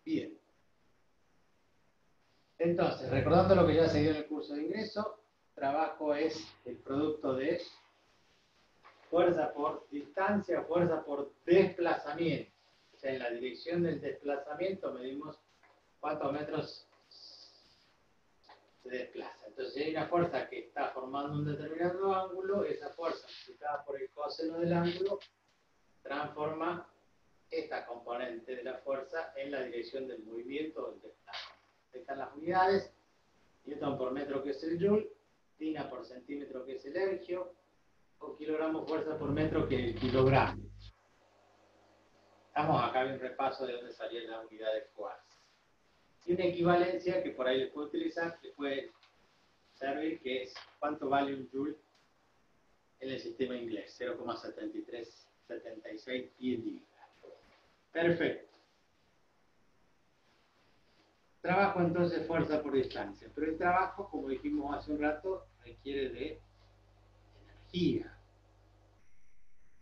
Bien. Entonces, recordando lo que ya se dio en el curso de ingreso, trabajo es el producto de fuerza por distancia, fuerza por desplazamiento. O sea, en la dirección del desplazamiento medimos cuántos metros se desplaza. Entonces, si hay una fuerza que está formando un determinado ángulo, esa fuerza multiplicada por el coseno del ángulo transforma esta componente de la fuerza en la dirección del movimiento o del desplazamiento. Están las unidades: newton por metro, que es el joule; tina por centímetro, que es el ergio; o kilogramo fuerza por metro, que es el kilogramo. Estamos acá en un repaso de dónde salían las unidades fuerza. Y una equivalencia que por ahí les puedo utilizar, les puede servir, que es cuánto vale un joule en el sistema inglés: 0,7376 pies. Perfecto. Trabajo entonces fuerza por distancia, pero el trabajo, como dijimos hace un rato, requiere de energía.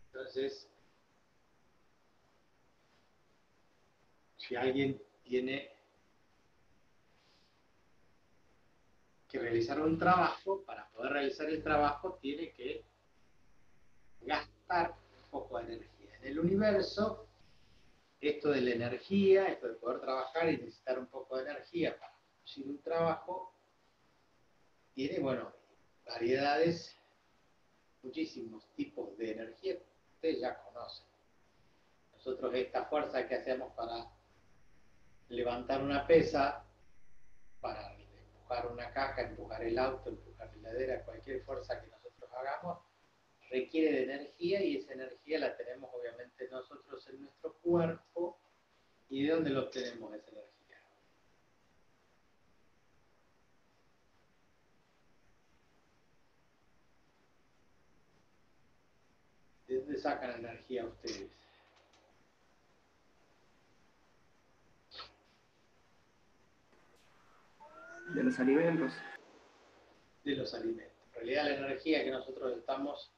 Entonces, si alguien tiene que realizar un trabajo, para poder realizar el trabajo tiene que gastar un poco de energía. En el universo, esto de la energía, esto de poder trabajar y necesitar un poco de energía para producir un trabajo, tiene, bueno, variedades, muchísimos tipos de energía que ustedes ya conocen. Nosotros esta fuerza que hacemos para levantar una pesa, para empujar una caja, empujar el auto, empujar la heladera, cualquier fuerza que nosotros hagamos, requiere de energía, y esa energía la tenemos obviamente nosotros en nuestro cuerpo. ¿Y de dónde lo obtenemos esa energía? ¿De dónde sacan energía ustedes? De los alimentos. De los alimentos. En realidad la energía que nosotros estamos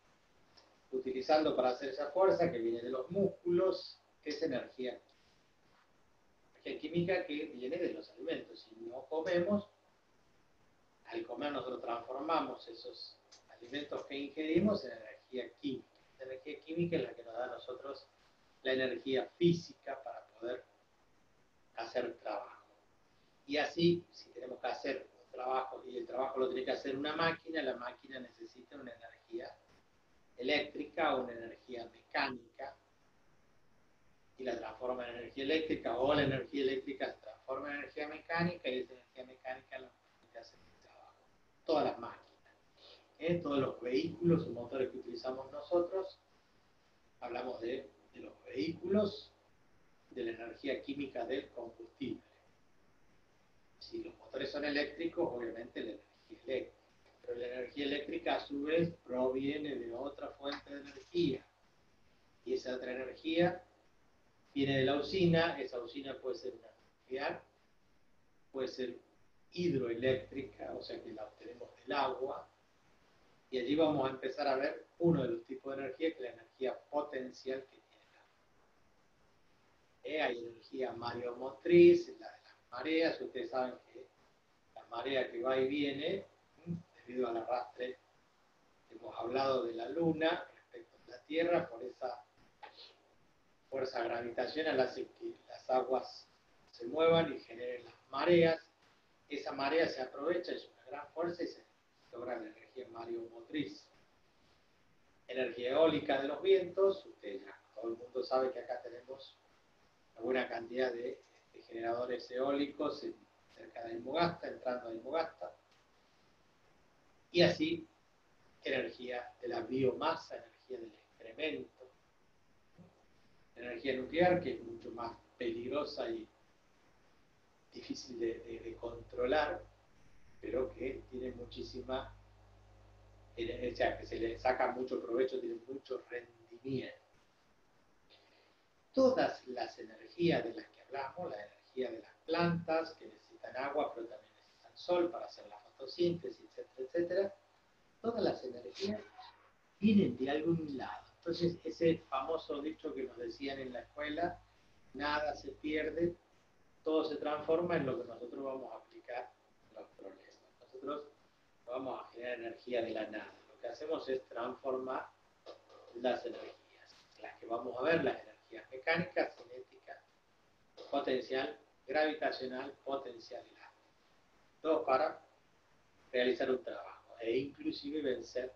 utilizando para hacer esa fuerza, que viene de los músculos, es energía química que viene de los alimentos. Si no comemos, al comer nosotros transformamos esos alimentos que ingerimos en energía química. La energía química es la que nos da a nosotros la energía física para poder hacer trabajo. Y así, si tenemos que hacer un trabajo y el trabajo lo tiene que hacer una máquina, la máquina necesita una energía eléctrica o una energía mecánica, y la transforma en energía eléctrica, o la energía eléctrica se transforma en energía mecánica, y esa energía mecánica la permite hacer el trabajo. Todas las máquinas, todos los vehículos o motores que utilizamos nosotros, hablamos de los vehículos, de la energía química del combustible. Si los motores son eléctricos, obviamente la energía eléctrica, pero la energía eléctrica a su vez proviene de otra fuente de energía, y esa otra energía viene de la usina. Esa usina puede ser una nuclear, puede ser hidroeléctrica, o sea que la obtenemos del agua, y allí vamos a empezar a ver uno de los tipos de energía, que es la energía potencial que tiene el agua. Hay energía mareomotriz, la de las mareas. Ustedes saben que la marea que va y viene, debido al arrastre que hemos hablado de la Luna respecto a la Tierra, por esa fuerza gravitacional hace que las aguas se muevan y generen las mareas. Esa marea se aprovecha, es una gran fuerza, y se logra la energía mareomotriz. Energía eólica de los vientos. Ustedes ya, todo el mundo sabe que acá tenemos una buena cantidad de generadores eólicos cerca de Antofagasta, entrando a Antofagasta. Y así, energía de la biomasa, energía del excremento. Energía nuclear, que es mucho más peligrosa y difícil de controlar, pero que tiene muchísima, o sea, que se le saca mucho provecho, tiene mucho rendimiento. Todas las energías de las que hablamos, la energía de las plantas, que necesitan agua, pero también necesitan sol para hacer la fotosíntesis, etcétera, etcétera, todas las energías vienen de algún lado. Entonces, ese famoso dicho que nos decían en la escuela: nada se pierde, todo se transforma en lo que nosotros vamos a aplicar en los problemas. Nosotros vamos a generar energía de la nada. Lo que hacemos es transformar las energías. Las que vamos a ver, las energías mecánicas, cinéticas, potencial, gravitacional, potencial elástico. Todo para realizar un trabajo e inclusive vencer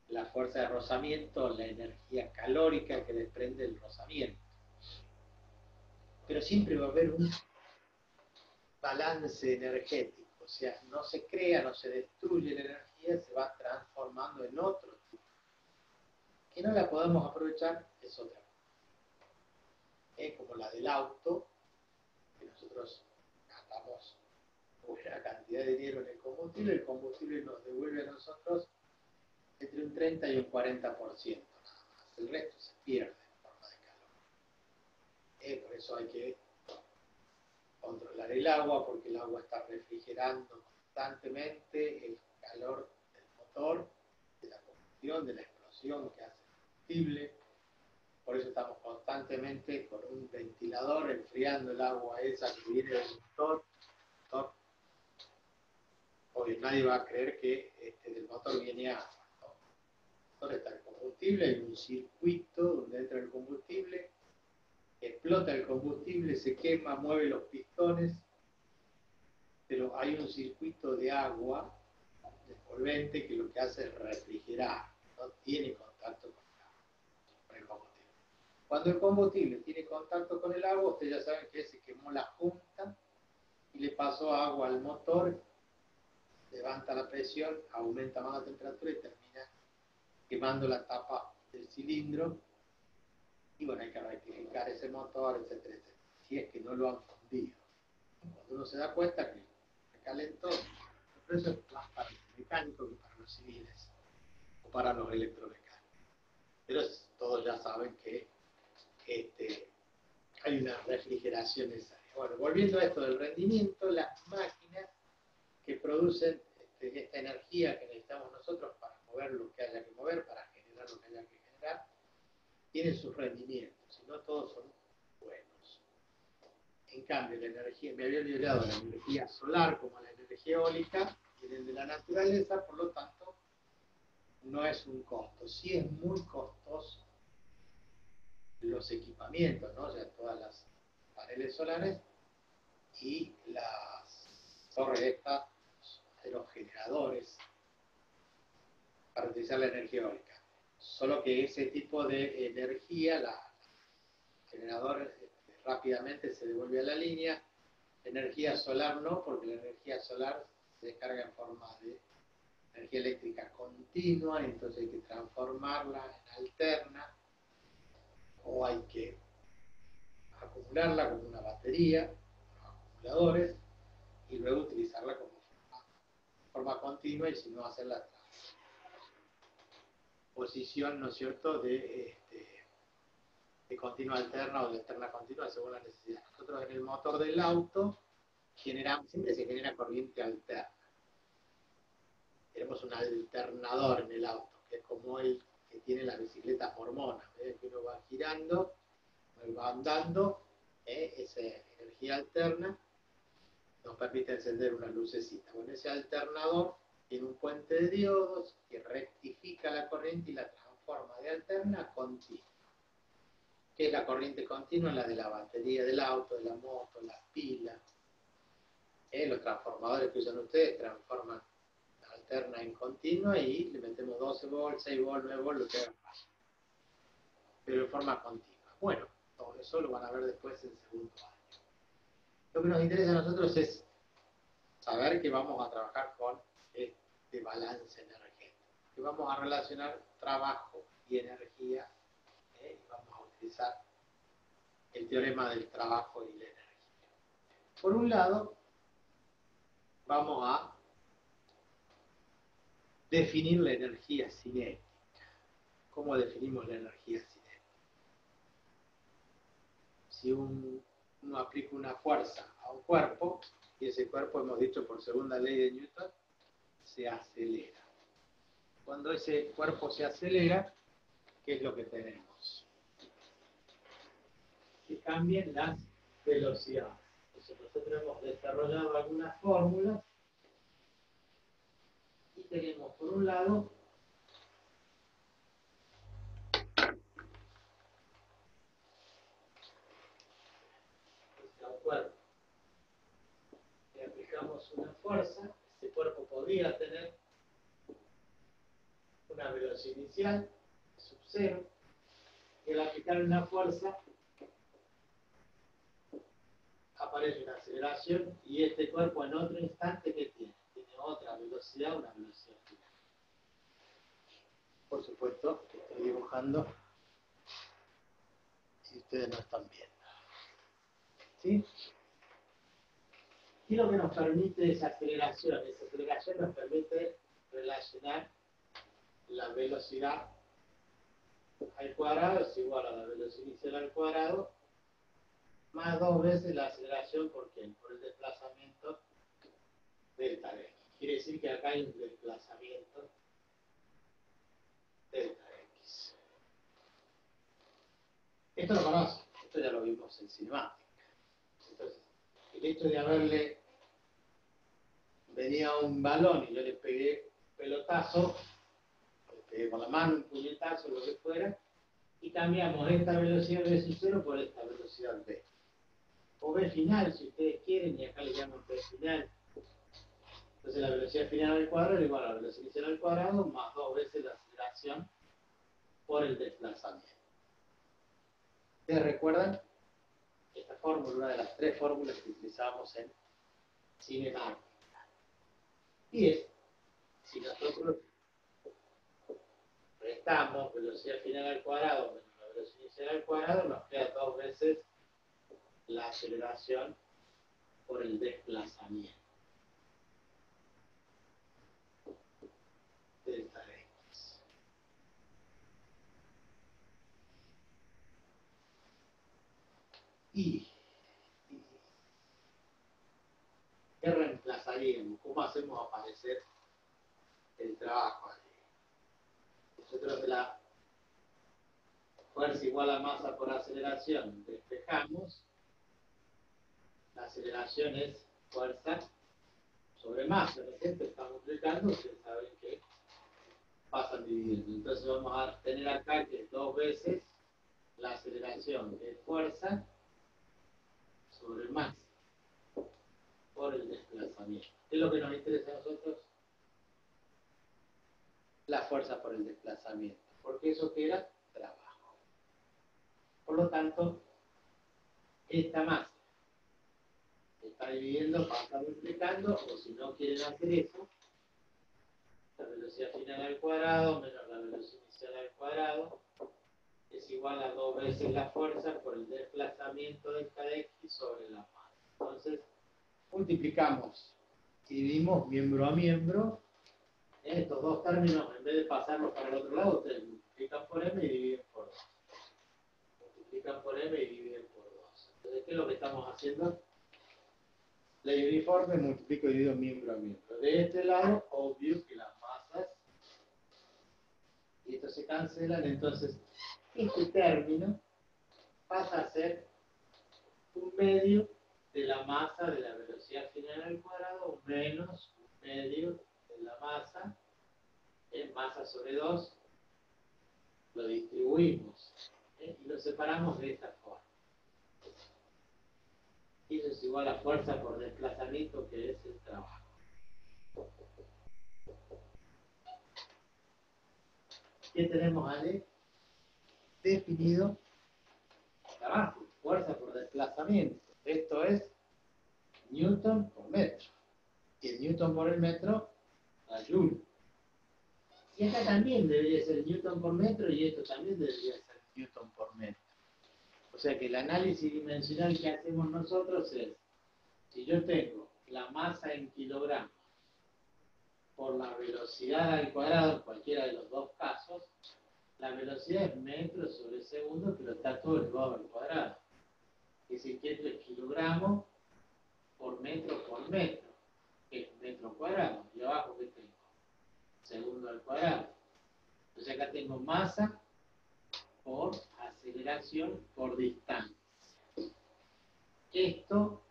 la fuerza de rozamiento, la energía calórica que desprende el rozamiento. Pero siempre va a haber un balance energético, o sea, no se crea, no se destruye la energía, se va transformando en otro tipo. Que no la podamos aprovechar es otra cosa. Como la del auto, que nosotros gastamos una cantidad de dinero en el combustible nos devuelve a nosotros entre un 30 y un 40% nada más. El resto se pierde en forma de calor. Por eso hay que controlar el agua, porque el agua está refrigerando constantemente el calor del motor, de la combustión, de la explosión que hace el combustible. Por eso estamos constantemente con un ventilador enfriando el agua esa que viene del motor. Obvio, nadie va a creer que del motor viene agua, ¿no? Entonces está el combustible, hay un circuito donde entra el combustible, explota el combustible, se quema, mueve los pistones, pero hay un circuito de agua, de solvente, que lo que hace es refrigerar, no tiene contacto con el combustible. Cuando el combustible tiene contacto con el agua, ustedes ya saben que se quemó la junta y le pasó agua al motor, levanta la presión, aumenta más la temperatura y termina quemando la tapa del cilindro. Y bueno, hay que rectificar ese motor, etcétera, etcétera. Si es que no lo han fundido. Cuando uno se da cuenta que se calentó, pero eso es más para los mecánicos que para los civiles o para los electromecánicos. Pero todos ya saben que hay una refrigeración necesaria. Bueno, volviendo a esto del rendimiento, las máquinas que producen esta energía que necesitamos nosotros para mover lo que haya que mover, para generar lo que haya que generar, tienen sus rendimientos, y no todos son buenos. En cambio, la energía, me había olvidado, la energía solar como la energía eólica, vienen de la naturaleza, por lo tanto, no es un costo. Sí es muy costoso los equipamientos, ¿no? O sea, todas las paneles solares y las torres estas de los generadores para utilizar la energía eólica. Solo que ese tipo de energía, el generador rápidamente se devuelve a la línea. Energía solar no, porque la energía solar se descarga en forma de energía eléctrica continua, entonces hay que transformarla en alterna, o hay que acumularla como una batería, acumuladores, y luego utilizarla como forma continua, y si no hacer la posición, ¿no es cierto?, de continua alterna o de alterna continua según la necesidad. Nosotros en el motor del auto siempre se genera corriente alterna. Tenemos un alternador en el auto, que es como el que tiene las bicicletas mormonas, que uno va girando, va andando, esa energía alterna nos permite encender una lucecita. Bueno, ese alternador tiene un puente de diodos que rectifica la corriente y la transforma de alterna a continua. ¿Qué es la corriente continua? La de la batería del auto, de la moto, las pilas. Los transformadores que usan ustedes transforman la alterna en continua y le metemos 12 volts, 6 volts, 9 volts, lo que haga falta. Pero en forma continua. Bueno, todo eso lo van a ver después en segundo año. Lo que nos interesa a nosotros es saber que vamos a trabajar con este balance energético, que vamos a relacionar trabajo y energía, y vamos a utilizar el teorema del trabajo y la energía. Por un lado, vamos a definir la energía cinética. ¿Cómo definimos la energía cinética? Si uno aplica una fuerza a un cuerpo, y ese cuerpo, hemos dicho por segunda ley de Newton, se acelera. Cuando ese cuerpo se acelera, ¿qué es lo que tenemos? Que cambien las velocidades. Entonces nosotros hemos desarrollado algunas fórmulas y tenemos por un lado un cuerpo. Le aplicamos una fuerza, ese cuerpo podría tener una velocidad inicial, sub 0, y al aplicar una fuerza aparece una aceleración y este cuerpo en otro instante, ¿qué tiene? Tiene otra velocidad, una velocidad final. Por supuesto, estoy dibujando si ustedes no están viendo. ¿Sí? ¿Qué es lo que nos permite esa aceleración? Esa aceleración nos permite relacionar la velocidad al cuadrado es igual a la velocidad inicial al cuadrado más 2 veces la aceleración. ¿Por qué? Por el desplazamiento delta x. Quiere decir que acá hay un desplazamiento delta x. Esto lo conocen, esto ya lo vimos en cinemática. Entonces, el hecho de haberle venía un balón y yo le pegué pelotazo, le pegué con la mano un puñetazo, lo que fuera, y cambiamos esta velocidad v sub 0 por esta velocidad v. O v final, si ustedes quieren, y acá le llaman v final. Entonces la velocidad final al cuadrado es igual a la velocidad inicial al cuadrado más 2 veces la aceleración por el desplazamiento. ¿Ustedes recuerdan? Esta fórmula, una de las 3 fórmulas que utilizamos en cinemática. Y es, si nosotros restamos velocidad final al cuadrado menos la velocidad inicial al cuadrado, nos queda 2 veces la aceleración por el desplazamiento. Delta x. ¿Y qué reemplazaríamos? ¿Cómo hacemos aparecer el trabajo allí? Nosotros de la fuerza igual a masa por aceleración despejamos. La aceleración es fuerza sobre masa, ¿no es cierto? Está multiplicando, ustedes saben que pasan dividiendo. Entonces vamos a tener acá que 2 veces la aceleración es fuerza sobre masa por el desplazamiento. ¿Qué es lo que nos interesa a nosotros? La fuerza por el desplazamiento, porque eso queda trabajo. Por lo tanto, esta masa está dividiendo, pasa multiplicando, o si no quieren hacer eso, la velocidad final al cuadrado menos la velocidad inicial al cuadrado es igual a 2 veces la fuerza por el desplazamiento delta x sobre la masa. Entonces, multiplicamos y dividimos miembro a miembro. En estos dos términos, en vez de pasarlos para el otro lado, ustedes multiplican por m y dividen por 2. Multiplican por m y dividen por 2. Entonces, ¿qué es lo que estamos haciendo? Ley uniforme, multiplico y divido miembro a miembro. De este lado, obvio que las masas, y esto se cancelan, entonces este término pasa a ser un medio de la masa de la velocidad final al cuadrado menos un medio de la masa en masa sobre 2. Lo distribuimos y lo separamos de esta forma. Y eso es igual a fuerza por desplazamiento, que es el trabajo. ¿Qué tenemos ahí? Definido trabajo, fuerza por desplazamiento. Esto es Newton por metro. Y el Newton por el metro, la Joule. Y acá también debería ser Newton por metro y esto también debería ser Newton por metro. O sea que el análisis dimensional que hacemos nosotros es, si yo tengo la masa en kilogramos por la velocidad al cuadrado, en cualquiera de los dos casos, la velocidad es metros sobre segundo, pero está todo elevado al cuadrado. Es decir, que esto es kilogramos por metro, que es metro cuadrado. Y abajo, ¿qué tengo? Segundo al cuadrado. Entonces acá tengo masa por aceleración por distancia. Esto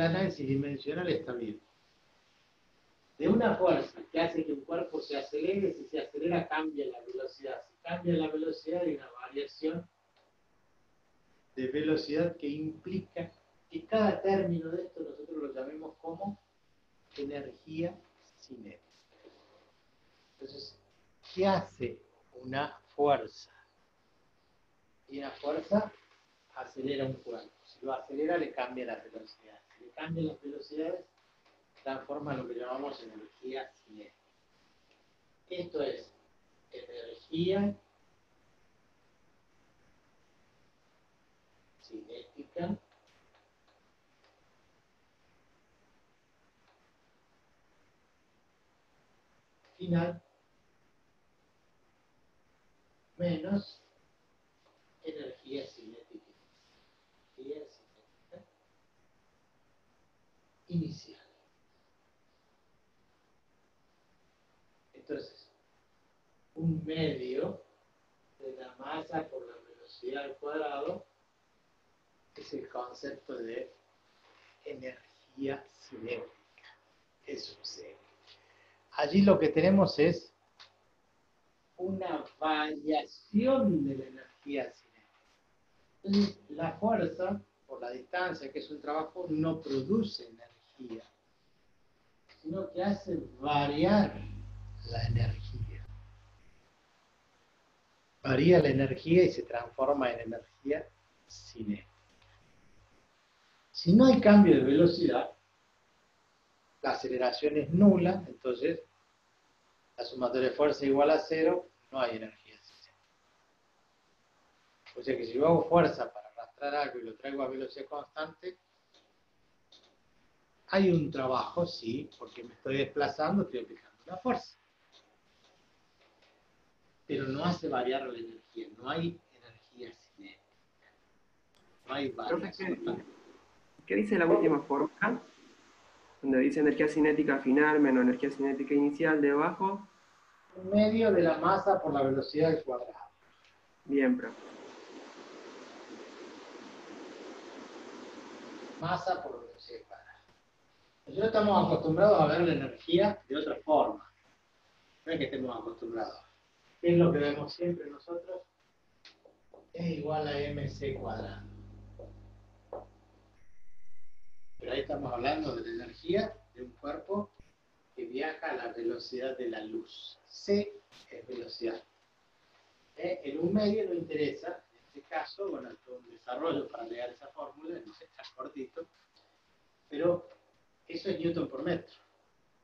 análisis dimensional está bien. De una fuerza que hace que un cuerpo se acelere, si se acelera cambia la velocidad. Si cambia la velocidad hay una variación de velocidad que implica que cada término de esto nosotros lo llamemos como energía cinética. Entonces, ¿qué hace una fuerza? Y una fuerza acelera un cuerpo. Si lo acelera, le cambia la velocidad. Si le cambia las velocidades, transforma lo que llamamos energía cinética. Esto es energía cinética final menos energía cinética inicial. Entonces, un medio de la masa por la velocidad al cuadrado es el concepto de energía cinética. Eso sucede. Allí lo que tenemos es una variación de la energía cinética. Entonces, la fuerza, por la distancia, que es un trabajo, no produce energía, sino que hace variar la energía. Varía la energía y se transforma en energía cinética. Si no hay cambio de velocidad, la aceleración es nula, entonces la sumatoria de fuerza igual a 0, no hay energía cinética. O sea que si yo hago fuerza para arrastrar algo y lo traigo a velocidad constante, hay un trabajo, sí, porque me estoy desplazando, estoy aplicando una fuerza. Pero no hace variar la energía, no hay energía cinética. No hay variación. ¿Qué dice la última fórmula? Donde dice energía cinética final menos energía cinética inicial debajo. Un medio de la masa por la velocidad al cuadrado. Bien, profe. Masa por velocidad al cuadrado. Nosotros estamos acostumbrados a ver la energía de otra forma. No es que estemos acostumbrados. ¿Qué es lo que vemos siempre nosotros? Es igual a mc cuadrado. Pero ahí estamos hablando de la energía de un cuerpo que viaja a la velocidad de la luz. C es velocidad. En un medio no interesa, en este caso, bueno, es todo un desarrollo para llegar a esa fórmula, no sé, está cortito, pero eso es Newton por metro,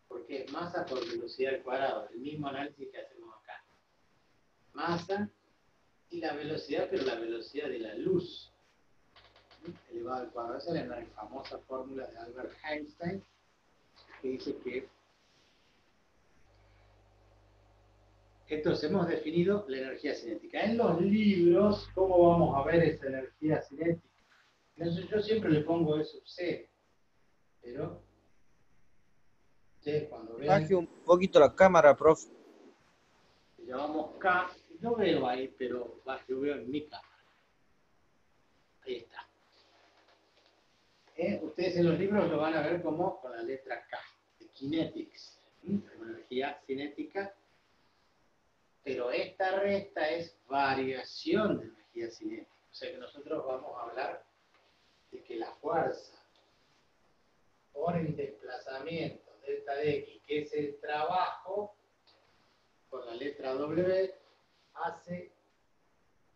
porque es masa por velocidad al cuadrado, el mismo análisis que hacemos acá. Masa y la velocidad, pero la velocidad de la luz, elevado al cuadrado. Esa es la famosa fórmula de Albert Einstein, que dice que entonces hemos definido la energía cinética. En los libros, ¿cómo vamos a ver esa energía cinética? Entonces, yo siempre le pongo E sub C, pero ustedes cuando vean, Baje un poquito la cámara, profe. le llamamos K, no veo ahí, pero yo veo en mi cámara. Ahí está. Ustedes en los libros lo van a ver como con la letra K, de kinetics, energía cinética, pero esta resta es variación de energía cinética. O sea que nosotros vamos a hablar de que la fuerza por el desplazamiento delta de X, que es el trabajo, por la letra W, hace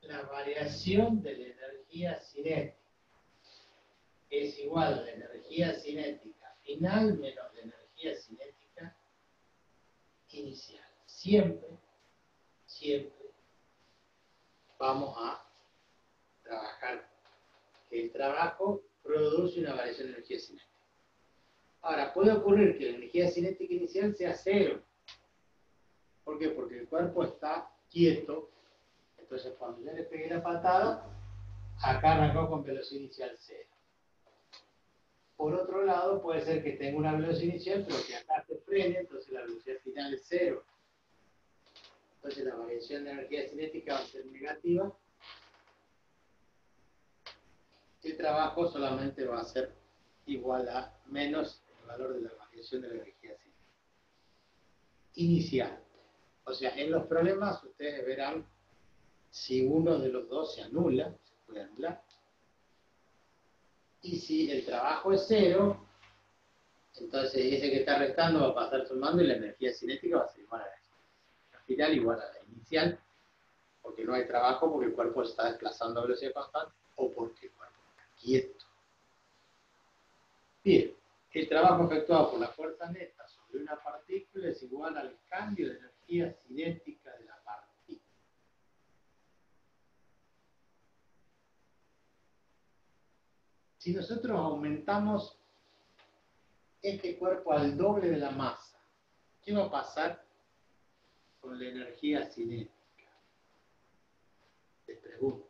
la variación de la energía cinética. Es igual a la energía cinética final menos la energía cinética inicial. Siempre vamos a trabajar que el trabajo produce una variación de energía cinética. Ahora, puede ocurrir que la energía cinética inicial sea cero. ¿Por qué? Porque el cuerpo está quieto. Entonces, cuando yo le pegué la patada, acá arrancó con velocidad inicial cero. Por otro lado, puede ser que tenga una velocidad inicial, pero que acá se frene, entonces la velocidad final es cero. Entonces, la variación de energía cinética va a ser negativa. El trabajo solamente va a ser igual a menos el valor de la variación de la energía cinética inicial. O sea, en los problemas ustedes verán si uno de los dos se anula, se puede anular, y si el trabajo es cero, entonces ese que está restando va a pasar sumando y la energía cinética va a ser igual a la final, igual a la inicial, porque no hay trabajo, porque el cuerpo está desplazando a velocidad constante o porque el cuerpo está quieto. Bien, el trabajo efectuado por la fuerza neta sobre una partícula es igual al cambio de energía cinética de la partícula. Si nosotros aumentamos este cuerpo al doble de la masa, ¿qué va a pasar con la energía cinética? Les pregunto.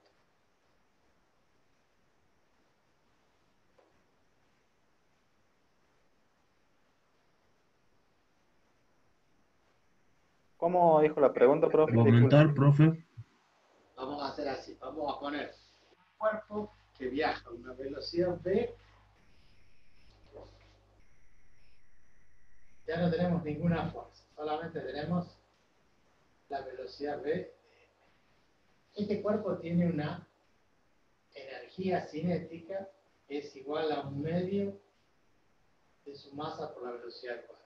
¿Cómo dijo la pregunta, profe? ¿Va a aumentar, profe? Vamos a hacer así, vamos a poner un cuerpo que viaja a una velocidad v, ya no tenemos ninguna fuerza, solamente tenemos la velocidad v. Este cuerpo tiene una energía cinética que es igual a un medio de su masa por la velocidad al cuadrado.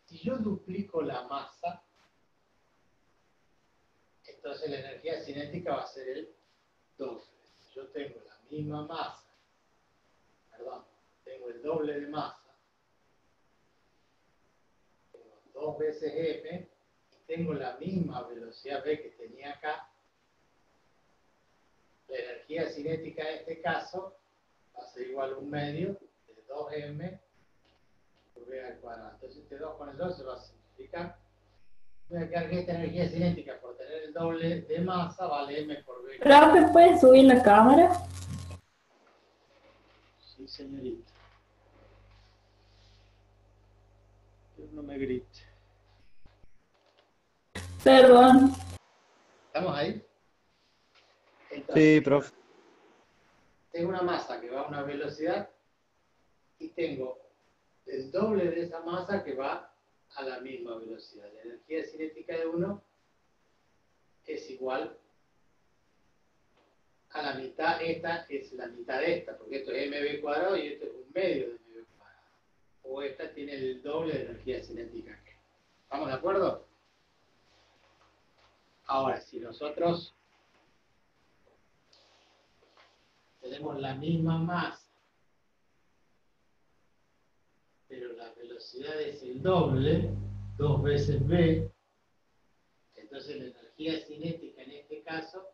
Si yo duplico la masa, entonces la energía cinética va a ser el doble. Si yo tengo la misma masa, tengo el doble de masa, tengo 2 veces m, y tengo la misma velocidad v que tenía acá, la energía cinética en este caso va a ser igual a un medio de 2m por v al cuadrado. Entonces este 2 con el 2 se va a simplificar. Voy a quedar que esta energía cinética por tener el doble de masa vale m por v. Profe, ¿puedes subir la cámara? Sí, señorita. Que no me grite. Perdón. ¿Estamos ahí? Entonces, Sí, profe. tengo una masa que va a una velocidad y tengo el doble de esa masa que va a la misma velocidad. La energía cinética de uno es igual a la mitad, esta es la mitad de esta, porque esto es mv cuadrado y esto es un medio de mv cuadrado. O esta tiene el doble de energía cinética que. ¿Estamos de acuerdo? Ahora, si nosotros tenemos la misma masa, pero la velocidad es el doble, 2 veces v, entonces la energía cinética en este caso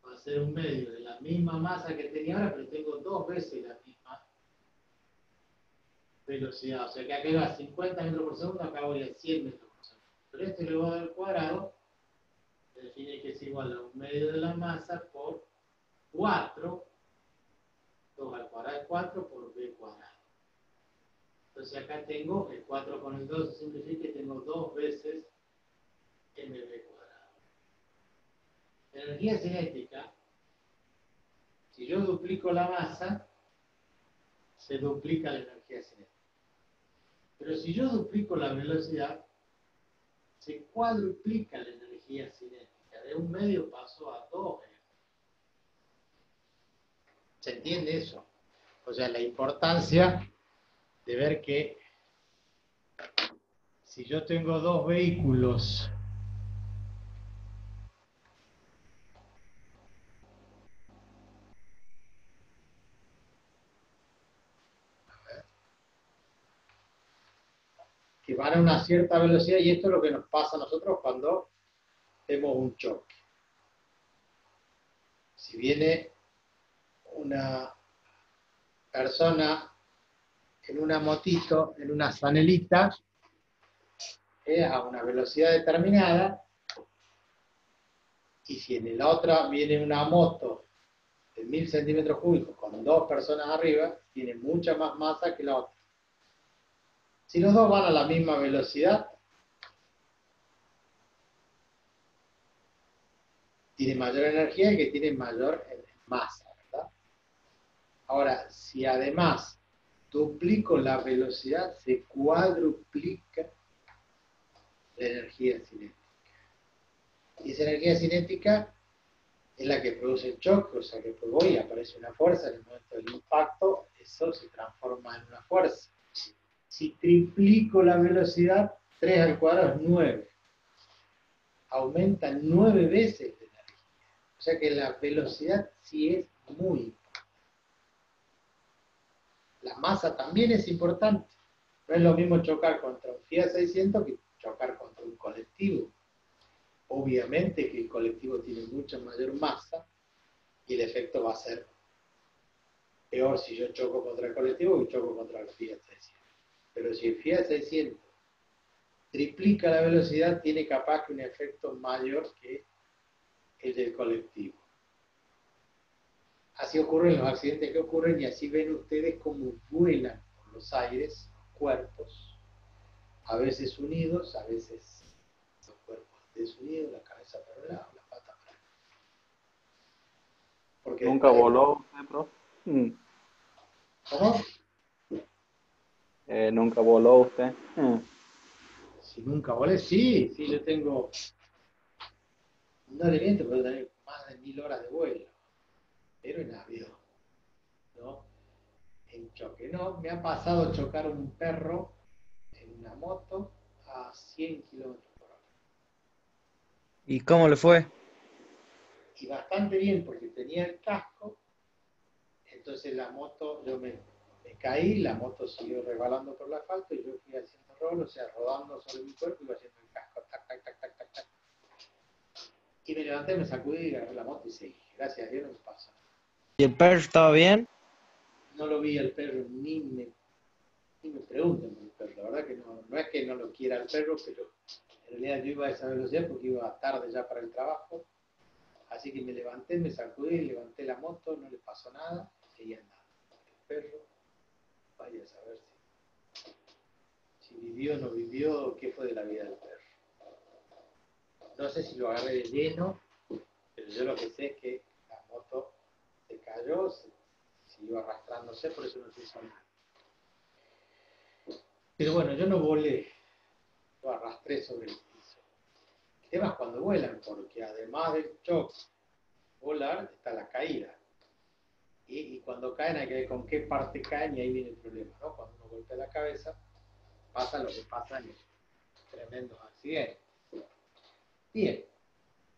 va a ser un medio de la misma masa que tenía ahora, pero tengo 2 veces la misma velocidad. O sea que acá iba a 50 metros por segundo, acá voy a 100 metros por segundo. Pero esto elevado al cuadrado se define que es igual a un medio de la masa por 4, 2 al cuadrado es 4 por v cuadrado. Entonces acá tengo el 4 con el 2 se simplifica y tengo 2 veces mv cuadrado. La energía cinética, si yo duplico la masa, se duplica la energía cinética. Pero si yo duplico la velocidad, se cuadruplica la energía cinética. De un medio pasó a 2. ¿Se entiende eso? O sea, la importancia de ver que si yo tengo dos vehículos que van a una cierta velocidad, y esto es lo que nos pasa a nosotros cuando tenemos un choque. Si viene una persona en una motito, en una zanelita, a una velocidad determinada, y si en la otra viene una moto de 1000 centímetros cúbicos con 2 personas arriba, tiene mucha más masa que la otra. Si los dos van a la misma velocidad, tiene mayor energía y que tiene mayor masa, ¿verdad? Ahora, si además duplico la velocidad, se cuadruplica la energía cinética. Y esa energía cinética es la que produce el choque, o sea que pues voy y aparece una fuerza en el momento del impacto, eso se transforma en una fuerza. Si triplico la velocidad, 3 al cuadrado es 9. Aumenta 9 veces la energía. O sea que la velocidad sí es muy importante. La masa también es importante. No es lo mismo chocar contra un Fiat 600 que chocar contra un colectivo. Obviamente que el colectivo tiene mucha mayor masa y el efecto va a ser peor si yo choco contra el colectivo que choco contra el Fiat 600. Pero si el Fiat 600 triplica la velocidad, tiene capaz que un efecto mayor que el del colectivo. Así ocurren los accidentes que ocurren y así ven ustedes cómo vuelan por los aires los cuerpos, a veces unidos, a veces los cuerpos desunidos, la cabeza para un lado, la pata para el otro. Porque ¿Nunca voló usted, profe? ¿Cómo? ¿Nunca voló usted? Si nunca volé, sí, yo tengo, no le miento, pero tener más de 1000 horas de vuelo, pero en avión, ¿no? En choque, no, me ha pasado chocar un perro en una moto a 100 kilómetros por hora. ¿Y cómo le fue? Y bastante bien, porque tenía el casco, entonces la moto, yo me caí, la moto siguió rebalando por el asfalto y yo fui haciendo rol, o sea, rodando sobre mi cuerpo y iba haciendo el casco, tac, tac, tac, tac, tac, tac. Y me levanté, me sacudí, agarré la moto y seguí. Gracias a Dios no me pasó. ¿Y el perro estaba bien? No lo vi al perro, ni me pregunten por el perro. La verdad que no es que no lo quiera el perro, pero en realidad yo iba a esa velocidad porque iba tarde ya para el trabajo. Así que me levanté, me sacudí, levanté la moto, no le pasó nada, y seguí andando. El perro, vaya a saber si vivió o no vivió, qué fue de la vida del perro. No sé si lo agarré de lleno, pero yo lo que sé es que la moto se cayó, siguió arrastrándose, por eso no se hizo nada. Pero bueno, yo no volé, lo arrastré sobre el piso. El tema es cuando vuelan, porque además del choque, volar, está la caída. Y cuando caen hay que ver con qué parte caen y ahí viene el problema, ¿no? Cuando uno golpea la cabeza, pasa lo que pasa en tremendos accidentes. Bien,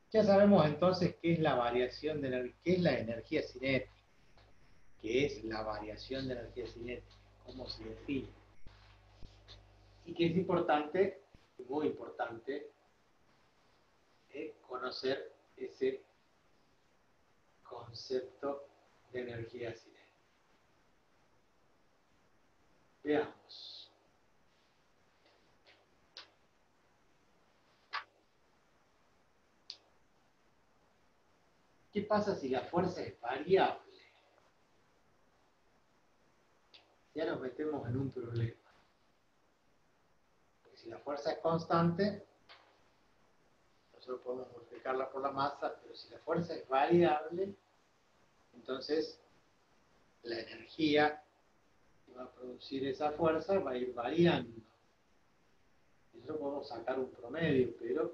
ya sabemos entonces qué es la variación qué es la energía cinética, qué es la variación de energía cinética, cómo se define. Y que es importante, muy importante, conocer ese concepto de energía cinética. Veamos. ¿Qué pasa si la fuerza es variable? Ya nos metemos en un problema. Porque si la fuerza es constante, nosotros podemos multiplicarla por la masa, pero si la fuerza es variable, entonces la energía que va a producir esa fuerza va a ir variando. Nosotros podemos sacar un promedio, pero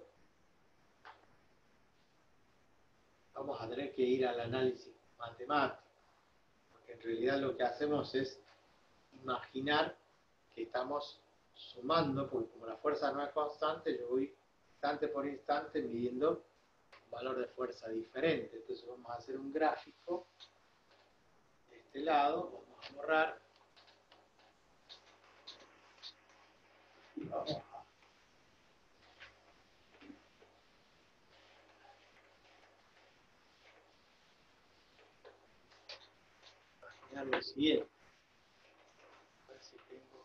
vamos a tener que ir al análisis matemático, porque en realidad lo que hacemos es imaginar que estamos sumando, porque como la fuerza no es constante, yo voy instante por instante midiendo un valor de fuerza diferente. Entonces vamos a hacer un gráfico de este lado, vamos a borrar y vamos a imaginar lo siguiente. A ver si tengo...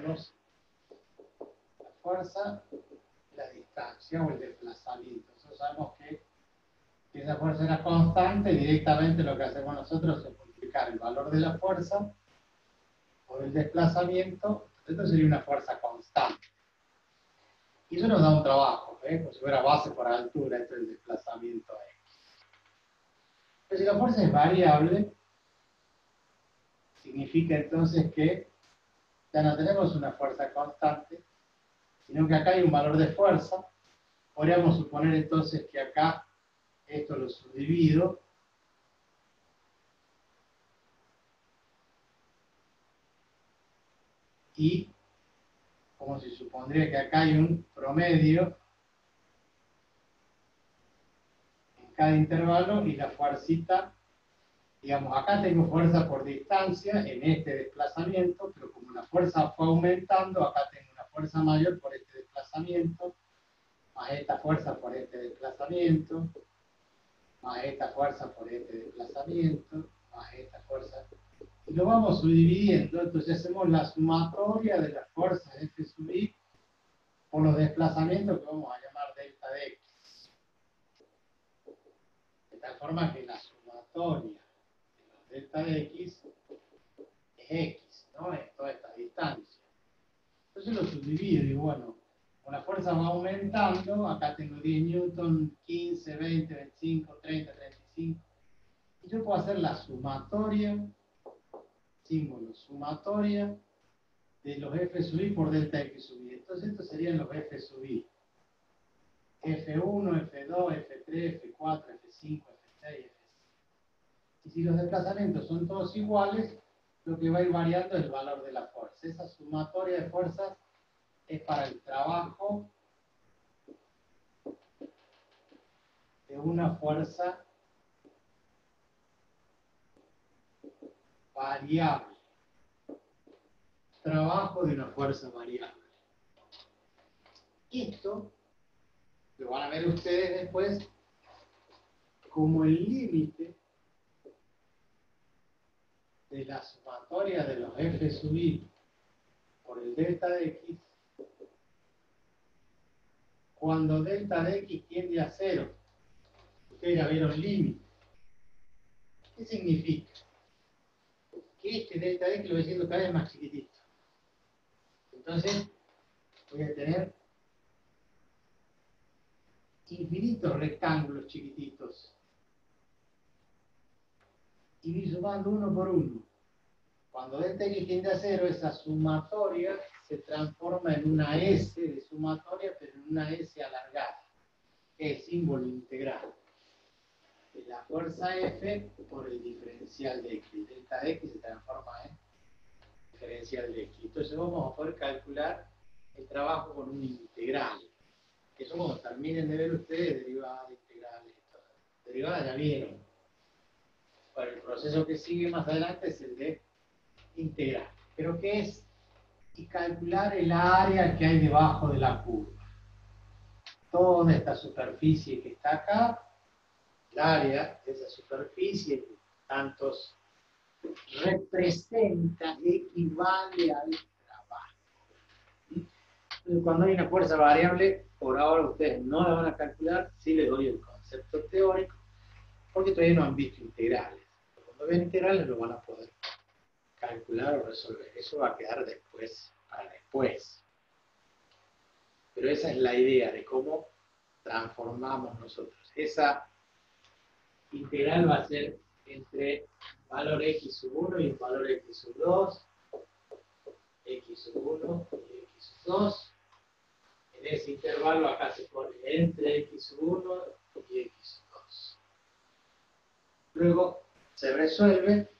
tenemos la fuerza, la distancia o el desplazamiento. Nosotros sabemos que esa fuerza era constante y directamente lo que hacemos nosotros es multiplicar el valor de la fuerza por el desplazamiento. Esto sería una fuerza constante. Y eso nos da un trabajo, como si fuera base por altura, esto es el desplazamiento X. Pero si la fuerza es variable, significa entonces que ya no tenemos una fuerza constante, sino que acá hay un valor de fuerza. Podríamos suponer entonces que acá esto lo subdivido y como si supondría que acá hay un promedio en cada intervalo y la fuercita, digamos, acá tengo fuerza por distancia en este desplazamiento, pero como la fuerza fue aumentando, acá tengo una fuerza mayor por este desplazamiento, más esta fuerza por este desplazamiento, más esta fuerza por este desplazamiento, más esta fuerza. Y lo vamos subdividiendo, entonces hacemos la sumatoria de las fuerzas F sub I por los desplazamientos que vamos a llamar delta de X. De tal forma que la sumatoria de los delta de X es X, ¿no? Es toda esta distancia. Entonces lo subdivido y bueno, como la fuerza va aumentando, acá tengo 10 newton, 15, 20, 25, 30, 35. Y yo puedo hacer la sumatoria, símbolo, sumatoria de los F sub I por delta X sub I. Entonces estos serían los F sub I. F1, F2, F3, F4, F5, F6, F6. Y si los desplazamientos son todos iguales, lo que va a ir variando es el valor de la fuerza. Esa sumatoria de fuerzas es para el trabajo de una fuerza variable. Trabajo de una fuerza variable. Esto lo van a ver ustedes después como el límite de la sumatoria de los F sub I por el delta de X cuando delta de X tiende a 0. Ustedes ya vieron el límite. ¿Qué significa? Que este delta de X lo voy haciendo cada vez más chiquitito. Entonces, voy a tener infinitos rectángulos chiquititos. Y voy sumando uno por uno. Cuando delta X tiende a 0, esa sumatoria se transforma en una S de sumatoria, pero en una S alargada, que es símbolo integral. De la fuerza F por el diferencial de X. Delta de X se transforma en diferencial de X. Entonces vamos a poder calcular el trabajo con un integral. Eso cuando terminen de ver ustedes derivadas, integrales, derivadas ya vieron. Para el proceso que sigue más adelante es el de integral. ¿Pero qué es? Y calcular el área que hay debajo de la curva. Toda esta superficie que está acá, el área de esa superficie, tantos representa, equivale al trabajo. Entonces, cuando hay una fuerza variable, por ahora ustedes no la van a calcular, sí les doy el concepto teórico, porque todavía no han visto integrales. Cuando vean integrales lo van a poder calcular o resolver. Eso va a quedar después, para después. Pero esa es la idea de cómo transformamos nosotros. Esa integral va a ser entre valor X sub 1 y valor X sub 2, X sub 1 y X sub 2. En ese intervalo acá se pone entre X sub 1 y X sub 2. Luego se resuelve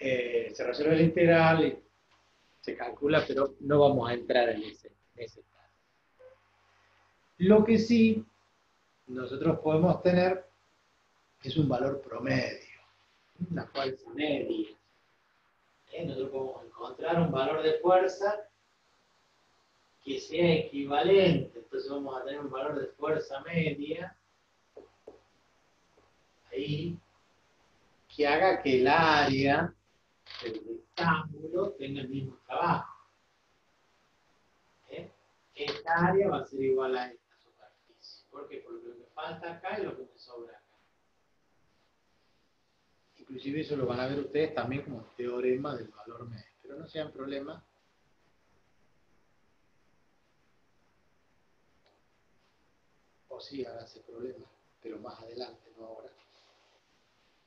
la integral y se calcula, pero no vamos a entrar en ese caso. Lo que sí nosotros podemos tener es un valor promedio, la fuerza media. Nosotros podemos encontrar un valor de fuerza que sea equivalente. Entonces vamos a tener un valor de fuerza media ahí que haga que el área del rectángulo tenga el mismo trabajo. Esta área va a ser igual a esta superficie. ¿Por qué? Porque lo que falta acá es lo que me sobra acá. Inclusive eso lo van a ver ustedes también como teorema del valor medio. Pero no sean problemas. O sí, háganse problemas, pero más adelante, no ahora.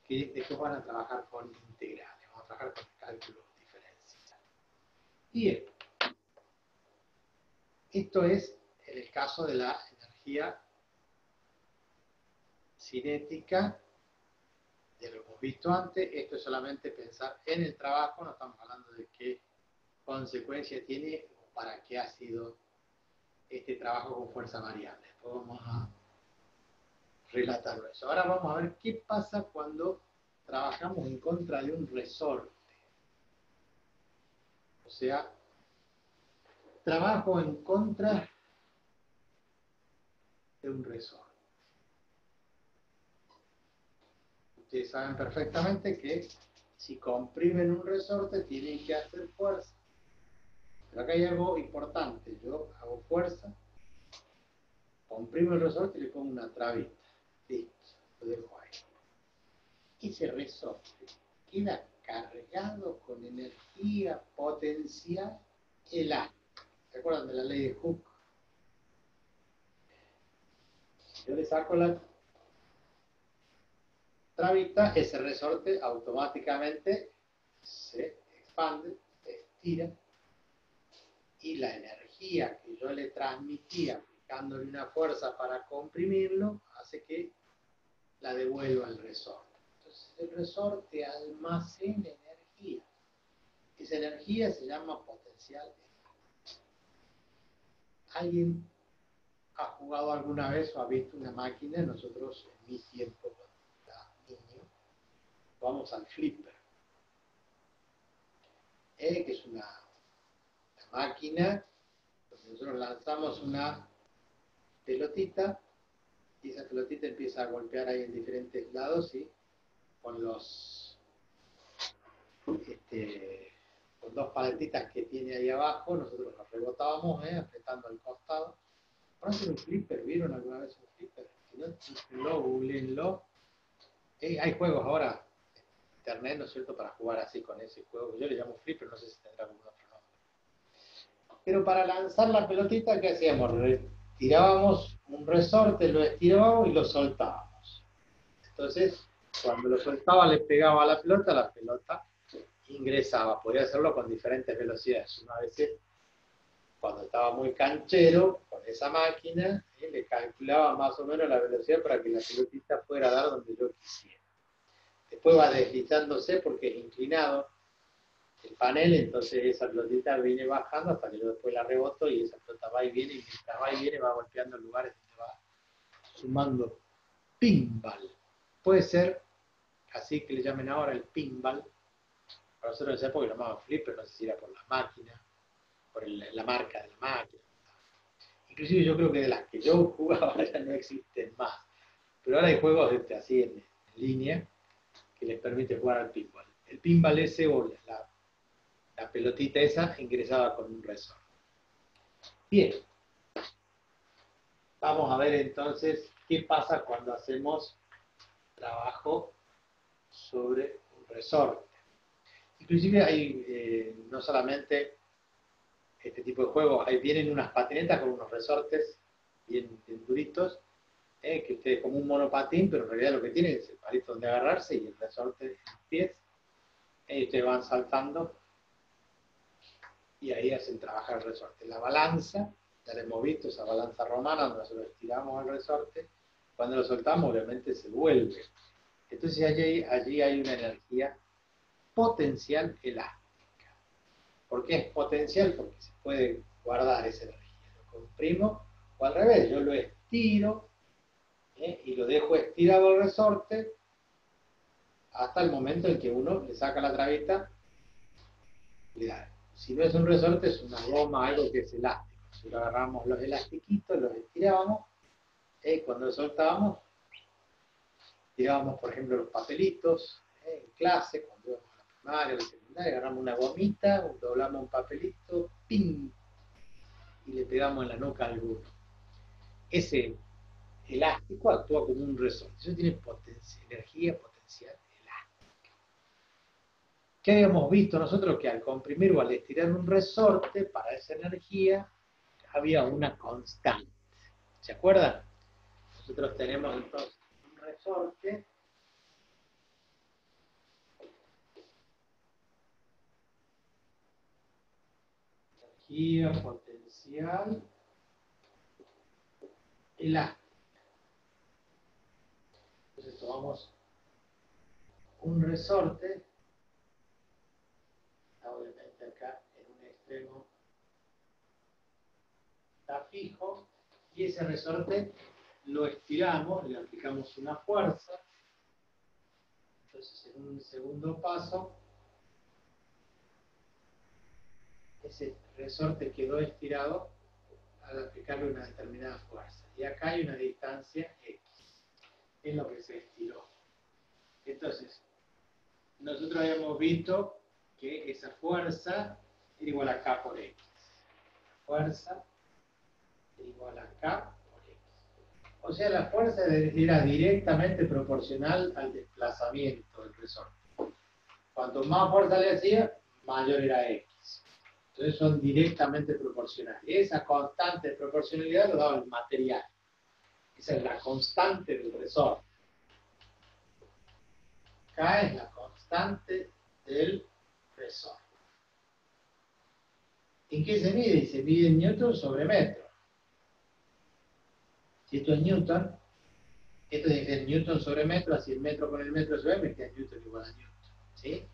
Que después van a trabajar con integrales, van a trabajar con cálculos diferenciales. Bien. Esto es en el caso de la energía cinética, ya lo hemos visto antes. Esto es solamente pensar en el trabajo, no estamos hablando de qué consecuencia tiene o para qué ha sido este trabajo con fuerza variable. Después vamos a relatarlo eso. Ahora vamos a ver qué pasa cuando trabajamos en contra de un resorte. O sea, trabajo en contra de un resorte. Ustedes saben perfectamente que si comprimen un resorte tienen que hacer fuerza. Pero acá hay algo importante. Yo hago fuerza, comprimo el resorte y le pongo una trabita. Listo, lo dejo ahí. Ese resorte queda cargado con energía potencial elástica. ¿Se acuerdan de la ley de Hooke? Yo le saco la trabita, ese resorte automáticamente se expande, se estira, y la energía que yo le transmitía aplicándole una fuerza para comprimirlo hace que la devuelva al resorte. Entonces el resorte almacena energía. Esa energía se llama potencial. ¿Alguien ha jugado alguna vez o ha visto una máquina? Nosotros en mi tiempo, cuando era niño, vamos al flipper, que es una máquina donde nosotros lanzamos una pelotita y esa pelotita empieza a golpear ahí en diferentes lados y con con dos paletitas que tiene ahí abajo nosotros las rebotábamos apretando al costado. ¿Conocen un flipper? ¿Vieron alguna vez un flipper? Si no, búsquenlo, googleenlo. Hay juegos ahora en internet, ¿no es cierto?, para jugar así con ese juego. Yo le llamo flipper, no sé si tendrá algún otro nombre. Pero para lanzar la pelotita, ¿qué hacíamos? Tirábamos un resorte, lo estirábamos y lo soltábamos. Entonces, cuando lo soltaba, le pegaba a la pelota ingresaba. Podía hacerlo con diferentes velocidades. Una vez, cuando estaba muy canchero con esa máquina, le calculaba más o menos la velocidad para que la pelotita fuera a dar donde yo quisiera. Después va deslizándose porque es inclinado el panel, entonces esa pelotita viene bajando hasta que yo después la reboto y esa pelota va y viene, y mientras va y viene va golpeando en lugares donde va sumando pinball. Puede ser así que le llamen ahora el pinball. Para nosotros en esa época lo llamaban flipper, no sé si era por la máquina, por la marca de la máquina. Inclusive yo creo que de las que yo jugaba ya no existen más. Pero ahora hay juegos así en línea que les permite jugar al pinball. El pinball ese o la pelotita esa ingresaba con un resorte. Bien. Vamos a ver entonces qué pasa cuando hacemos trabajo sobre un resorte. Inclusive hay no solamente este tipo de juegos, ahí vienen unas patinetas con unos resortes bien duritos, que ustedes como un monopatín, pero en realidad lo que tienen es el palito donde agarrarse y el resorte en los pies, y ustedes van saltando y ahí hacen trabajar el resorte. La balanza, ya la hemos visto, esa balanza romana donde nosotros estiramos el resorte, cuando lo soltamos obviamente se vuelve. Entonces allí hay una energía potencial elástica. ¿Por qué es potencial? Porque se puede guardar esa energía. Lo comprimo o al revés, yo lo estiro y lo dejo estirado al resorte hasta el momento en que uno le saca la trabita y le da. Si no es un resorte, es una goma, algo que es elástico. Si lo agarramos los elastiquitos, los estirábamos, cuando lo soltábamos, tirábamos, por ejemplo, los papelitos en clase, cuando íbamos a la primaria, Dale, agarramos una gomita, doblamos un papelito, ¡ping! Y le pegamos en la nuca a alguno. Ese elástico actúa como un resorte. Eso tiene energía potencial elástica. ¿Qué habíamos visto nosotros? Que al comprimir o al estirar un resorte, para esa energía había una constante. ¿Se acuerdan? Nosotros tenemos entonces un resorte energía potencial elástica. Entonces tomamos un resorte, obviamente acá en un extremo está fijo, y ese resorte lo estiramos, le aplicamos una fuerza. Entonces en un segundo paso, ese resorte quedó estirado al aplicarle una determinada fuerza. Y acá hay una distancia X, es lo que se estiró. Entonces, nosotros habíamos visto que esa fuerza era igual a K por X. Fuerza era igual a K por X. O sea, la fuerza era directamente proporcional al desplazamiento del resorte. Cuanto más fuerza le hacía, mayor era X. Entonces son directamente proporcionales. Esa constante de proporcionalidad lo daba el material. Esa es la constante del resorte. K es la constante del resorte. ¿En qué se mide? Se mide en newton sobre metro. Si esto es newton, esto tiene que ser newton sobre metro, así el metro con el metro se ve, me queda newton igual a newton. ¿Sí?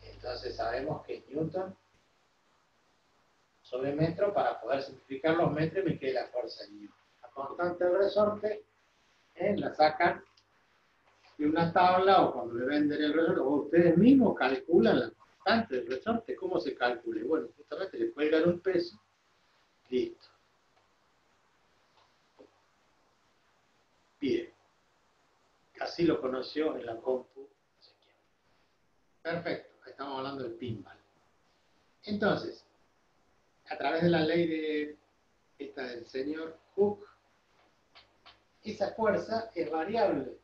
Entonces sabemos que es newton sobre metro. Para poder simplificar los metros me queda la fuerza en newton. La constante del resorte la sacan de una tabla, o cuando le venden el resorte, o ustedes mismos calculan la constante del resorte. ¿Cómo se calcula? Bueno, justamente le cuelgan un peso, listo. Bien, así lo conoció en la compu. Perfecto, estamos hablando del pinball. Entonces, a través de la ley del señor Hooke, esa fuerza es variable.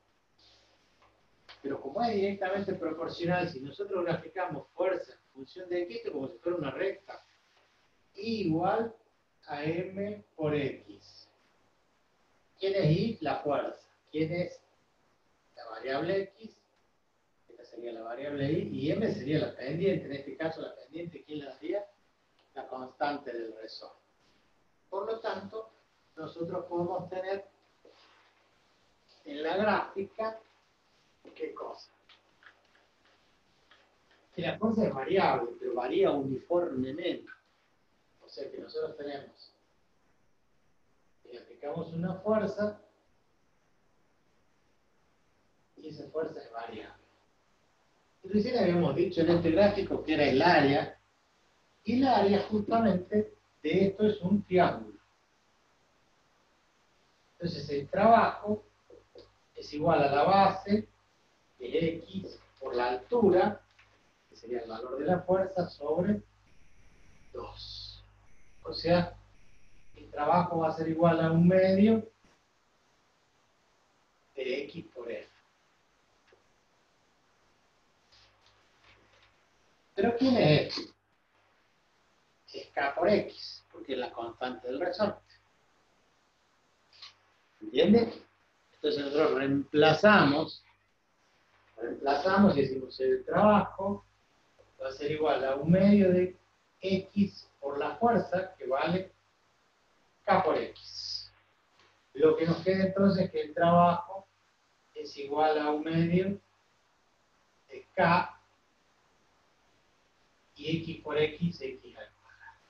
Pero como es directamente proporcional, si nosotros graficamos fuerza en función de X, como si fuera una recta, igual a M por X. ¿Quién es Y? La fuerza. ¿Quién es la variable X? Esta sería la variable Y, y M sería la pendiente. En este caso, la pendiente, ¿quién la daría? La constante del resorte. Por lo tanto, nosotros podemos tener en la gráfica, ¿qué cosa? Que la fuerza es variable, pero varía uniformemente. O sea que nosotros tenemos, y aplicamos una fuerza, y esa fuerza es variable. Y recién habíamos dicho en este gráfico que era el área, y el área justamente de esto es un triángulo. Entonces el trabajo es igual a la base de X por la altura, que sería el valor de la fuerza, sobre 2. O sea, el trabajo va a ser igual a 1/2 de X por F. ¿Pero quién es F? Es K por X, porque es la constante del resorte. ¿Entiende? Entonces nosotros reemplazamos y decimos el trabajo va a ser igual a 1/2 de X por la fuerza, que vale K por X. Lo que nos queda entonces es que el trabajo es igual a 1/2 de K y X por X, X al cuadrado.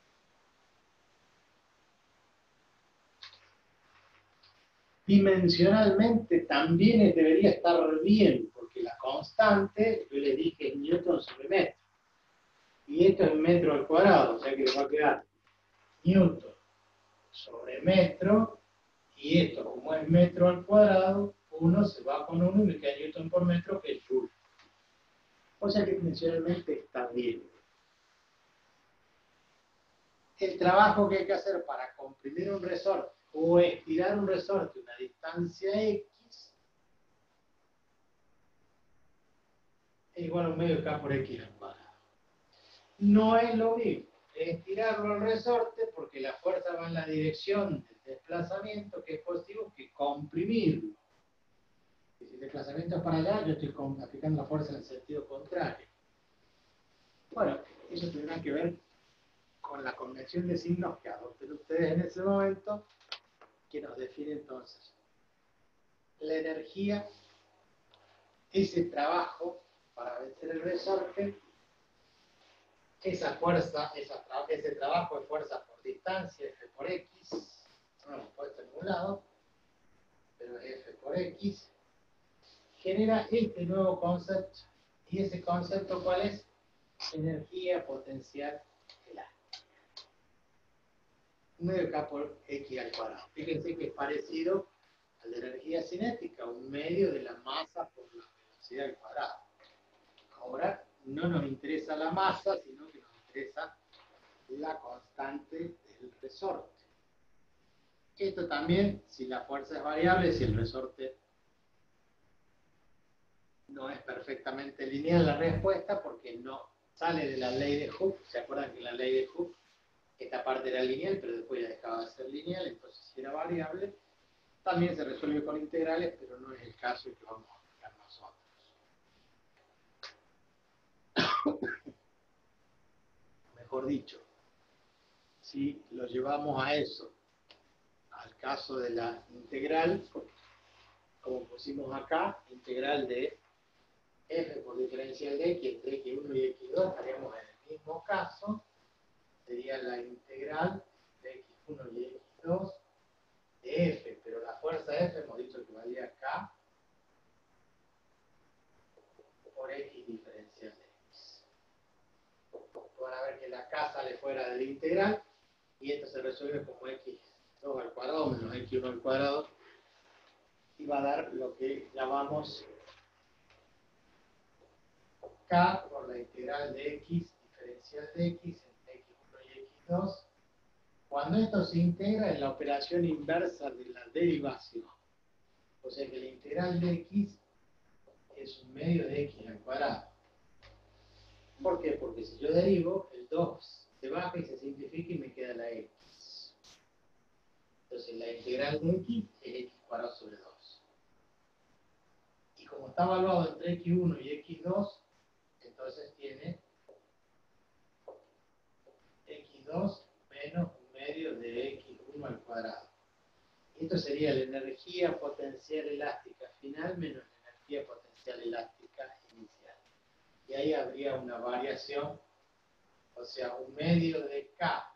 Dimensionalmente también debería estar bien, porque la constante, yo les dije, es newton sobre metro. Y esto es metro al cuadrado, o sea que va a quedar newton sobre metro, y esto, como es metro al cuadrado, 1 se va con 1 y me queda newton por metro, que es joule. O sea que dimensionalmente está bien. El trabajo que hay que hacer para comprimir un resorte o estirar un resorte a una distancia X es igual a un medio K por X al cuadrado. No es lo mismo estirarlo al resorte porque la fuerza va en la dirección del desplazamiento, que es positivo, que comprimirlo. Y si el desplazamiento es para allá, yo estoy aplicando la fuerza en el sentido contrario. Bueno, eso tendrá que ver con la convención de signos que adopten ustedes en ese momento, que nos define entonces la energía, ese trabajo para vencer el resorte, esa fuerza, ese trabajo de fuerza por distancia, F por X, no lo hemos puesto en ningún lado, pero es F por X, genera este nuevo concepto. ¿Y ese concepto cuál es? Energía potencial elástica. Un medio K por X al cuadrado. Fíjense que es parecido al de energía cinética, un medio de la masa por la velocidad al cuadrado. Ahora no nos interesa la masa, sino que nos interesa la constante del resorte. Esto también, si la fuerza es variable, si el resorte no es perfectamente lineal la respuesta, porque no sale de la ley de Hooke. ¿Se acuerdan que en la ley de Hooke esta parte era lineal, pero después ya dejaba de ser lineal, entonces si era variable? También se resuelve con integrales, pero no es el caso que vamos a aplicar nosotros. Mejor dicho, si lo llevamos a eso, al caso de la integral, como pusimos acá, integral de f por diferencial de x entre x1 y x2, estaríamos en el mismo caso, sería la integral de x1 y x2 de f, pero la fuerza f hemos dicho que valía k por x diferencial de x. Van a ver que la k sale fuera de la integral, y esto se resuelve como x2 al cuadrado menos x1 al cuadrado, y va a dar lo que llamamos k por la integral de x diferencial de x entre x1 y x2, cuando esto se integra en la operación inversa de la derivación. O sea que la integral de x es un medio de x al cuadrado. ¿Por qué? Porque si yo derivo, el 2 se baja y se simplifica y me queda la x. Entonces la integral de x es x cuadrado sobre 2. Y como está evaluado entre x1 y x2, entonces tiene x2 menos un medio de x1 al cuadrado. Esto sería la energía potencial elástica final menos la energía potencial elástica inicial. Y ahí habría una variación, o sea, un medio de k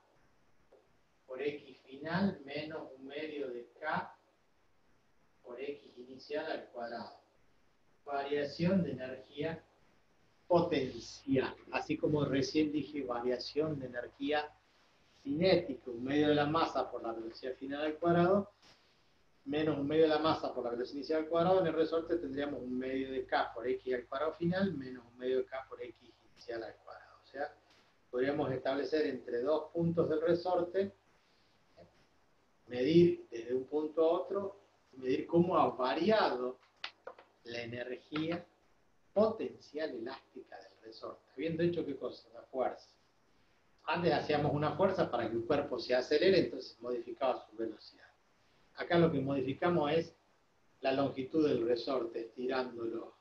por x final menos un medio de k por x inicial al cuadrado. Variación de energía potencial, así como recién dije, variación de energía cinética, un medio de la masa por la velocidad final al cuadrado, menos un medio de la masa por la velocidad inicial al cuadrado. En el resorte tendríamos un medio de k por x al cuadrado final, menos un medio de k por x inicial al cuadrado. O sea, podríamos establecer entre dos puntos del resorte, medir desde un punto a otro, medir cómo ha variado la energía potencial elástica del resorte. Habiendo hecho, ¿qué cosa? La fuerza. Antes hacíamos una fuerza para que el cuerpo se acelere, entonces modificaba su velocidad. Acá lo que modificamos es la longitud del resorte, estirándolo.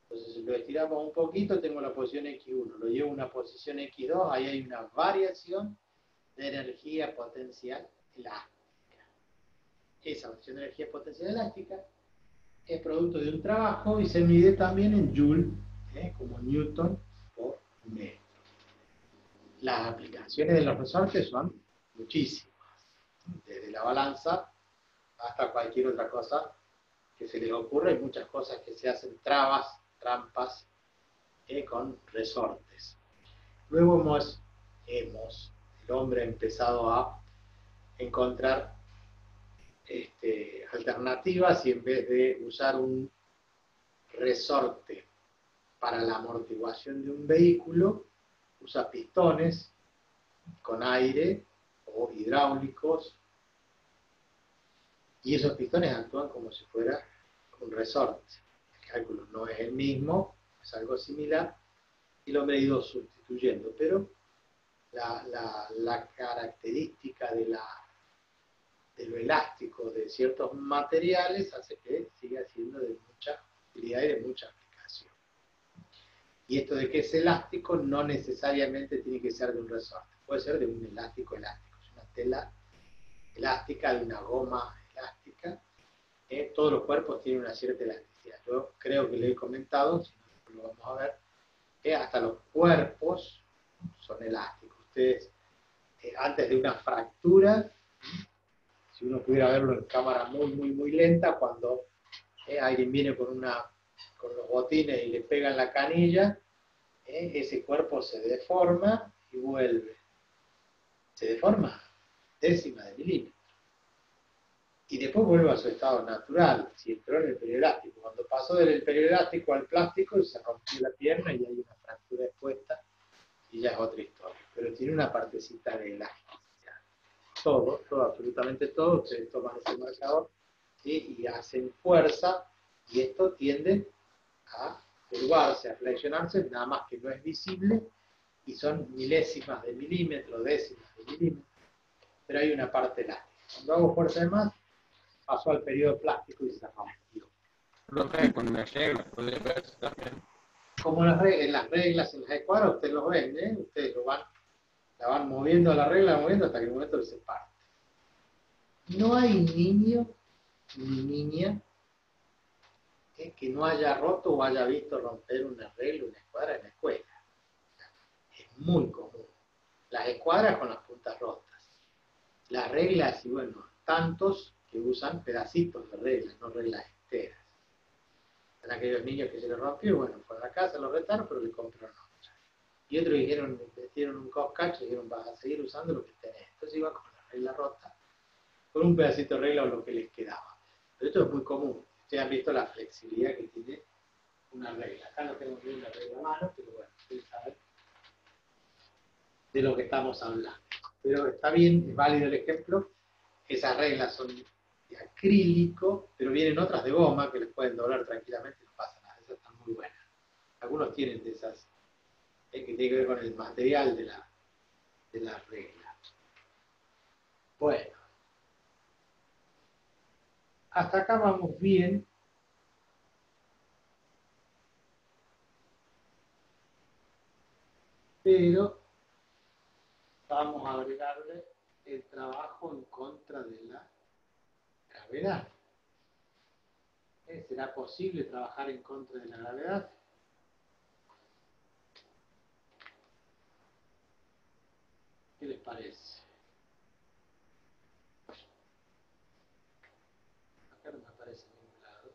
Entonces, si lo estiramos un poquito, tengo la posición x1. Lo llevo a una posición x2, ahí hay una variación de energía potencial elástica. Esa variación de energía potencial elástica es producto de un trabajo y se mide también en Joule, como Newton por metro. Las aplicaciones de los resortes son muchísimas, desde la balanza hasta cualquier otra cosa que se les ocurra. Hay muchas cosas que se hacen trampas con resortes. Luego el hombre ha empezado a encontrar alternativas, y en vez de usar un resorte para la amortiguación de un vehículo usa pistones con aire o hidráulicos, y esos pistones actúan como si fuera un resorte. El cálculo no es el mismo, es algo similar, y lo he ido sustituyendo, pero la característica de lo elástico de ciertos materiales hace que siga siendo de mucha utilidad y de mucha aplicación. Y esto de que es elástico no necesariamente tiene que ser de un resorte, puede ser de un elástico, es una tela elástica, de una goma elástica. Todos los cuerpos tienen una cierta elasticidad. Yo creo que le he comentado, si no lo vamos a ver, que hasta los cuerpos son elásticos. Ustedes, antes de una fractura, si uno pudiera verlo en cámara muy lenta, cuando alguien viene con los botines y le pega en la canilla, ese cuerpo se deforma y vuelve. Se deforma décima de milímetro. Y después vuelve a su estado natural, si entró en el perioelástico. Cuando pasó del perioelástico al plástico, se rompió la pierna y hay una fractura expuesta y ya es otra historia. Pero tiene una partecita de elasticidad. Todo, absolutamente todo, ustedes toman ese marcador, ¿sí? Y hacen fuerza, y esto tiende a curvarse, a flexionarse, nada más que no es visible, y son milésimas de milímetro, décimas de milímetro, pero hay una parte elástica. Cuando hago fuerza de más, pasó al periodo plástico y se rompió. Profe, con las reglas, puede verse también. Como en las reglas, en las escuadras, ustedes lo ven, ustedes la van moviendo la regla, moviendo hasta que en el momento que se parte. No hay niño ni niña que no haya roto o haya visto romper una regla, una escuadra en la escuela. Es muy común. Las escuadras con las puntas rotas. Las reglas, y bueno, tantos que usan pedacitos de reglas, no reglas enteras. Eran aquellos niños que se les rompió, bueno, fueron a la casa, lo retaron, pero le compraron otra. Y otros dijeron, metieron un coscacho y dijeron, vas a seguir usando lo que tenés. Entonces iban con la regla rota, con un pedacito de regla o lo que les quedaba. Pero esto es muy común. Ustedes han visto la flexibilidad que tiene una regla. Acá no tengo ni una regla a mano, pero bueno, ustedes saben de lo que estamos hablando. Pero está bien, es válido el ejemplo. Esas reglas son de acrílico, pero vienen otras de goma que les pueden doblar tranquilamente y no pasa nada. Esas están muy buenas. Algunos tienen de esas que tiene que ver con el material de la regla. Bueno. Hasta acá vamos bien. Pero vamos a agregarle el trabajo en contra de la gravedad. ¿Será posible trabajar en contra de la gravedad? ¿Qué les parece? Acá no me aparece en ningún lado.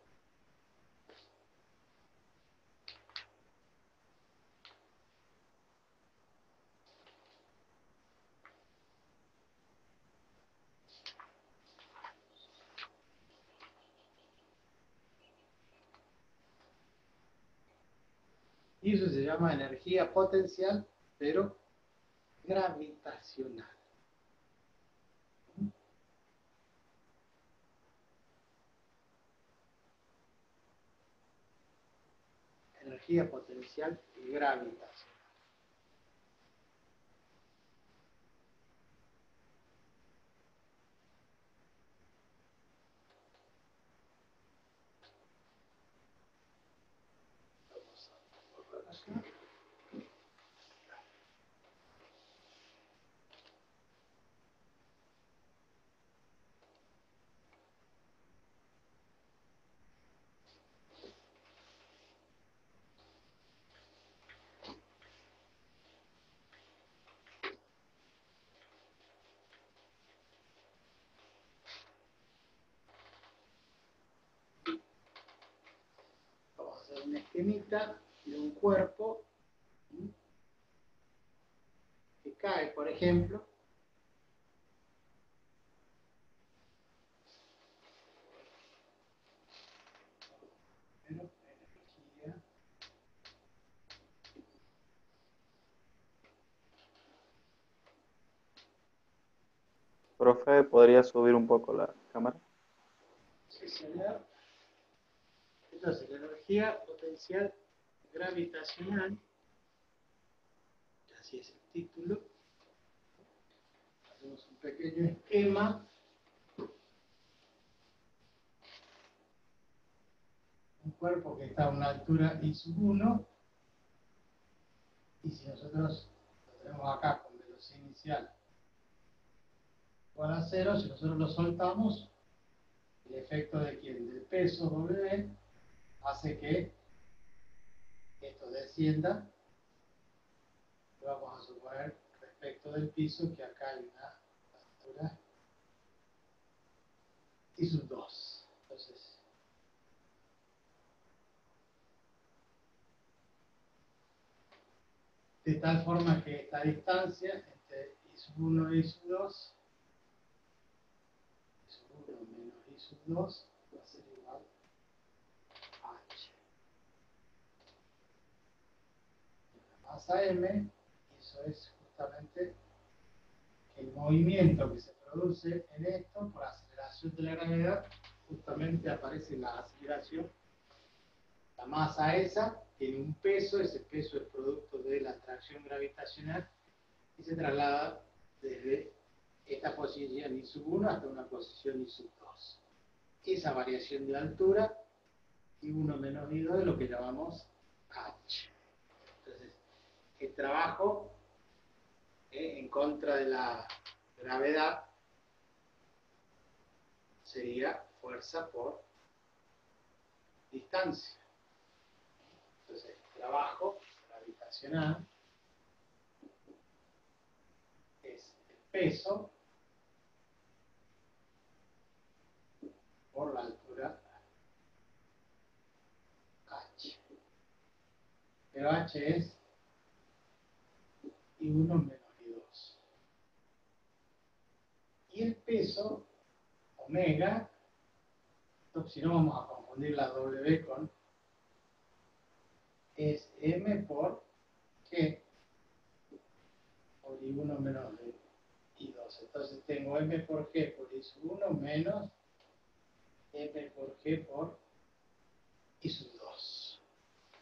Y eso se llama energía potencial, pero gravitacional. Energía potencial y gravitacional. Vamos a borrar acá. Vamos a hacer una esquemita de un cuerpo que cae, por ejemplo, pero energía Profe, ¿podría subir un poco la cámara? Sí, señor. Entonces, la energía potencial gravitacional, así es el título. Hacemos un pequeño esquema. Un cuerpo que está a una altura I sub 1. Y si nosotros lo tenemos acá con velocidad inicial igual a 0, si nosotros lo soltamos, el efecto de quién, del peso W, hace que esto descienda. Vamos a suponer respecto del piso que acá hay una altura I sub 2. Entonces, de tal forma que esta distancia entre I sub 1 y I sub 2, I sub 1 menos I sub 2, va a ser igual a H. La masa M, eso es justamente el movimiento que se produce en esto por aceleración de la gravedad, justamente aparece la aceleración. La masa esa tiene un peso, ese peso es producto de la atracción gravitacional y se traslada desde esta posición I sub 1 hasta una posición I sub 2. Esa variación de altura, I1 menos I2, es lo que llamamos H. Entonces, el trabajo en contra de la gravedad sería fuerza por distancia. Entonces, el trabajo gravitacional es el peso por la altura H. Pero H es I1 menos I2. Y el peso, omega, si no vamos a confundir la W con, es M por G por I1 menos I2. Entonces tengo M por G por I sub 1 menos M por G por I sub 2.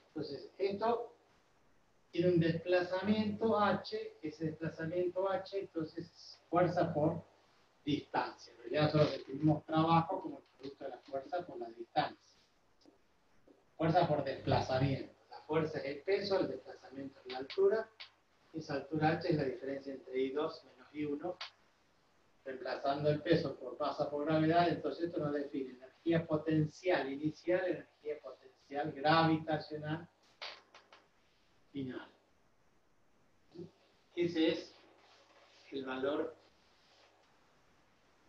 Entonces, esto tiene un desplazamiento H, ese desplazamiento H, entonces fuerza por distancia. En realidad nosotros definimos trabajo como el producto de la fuerza por la distancia. Fuerza por desplazamiento. La fuerza es el peso, el desplazamiento es la altura. Esa altura H es la diferencia entre I2 menos I1. Reemplazando el peso por masa por gravedad, entonces esto nos define energía potencial inicial, energía potencial gravitacional final. Ese es el valor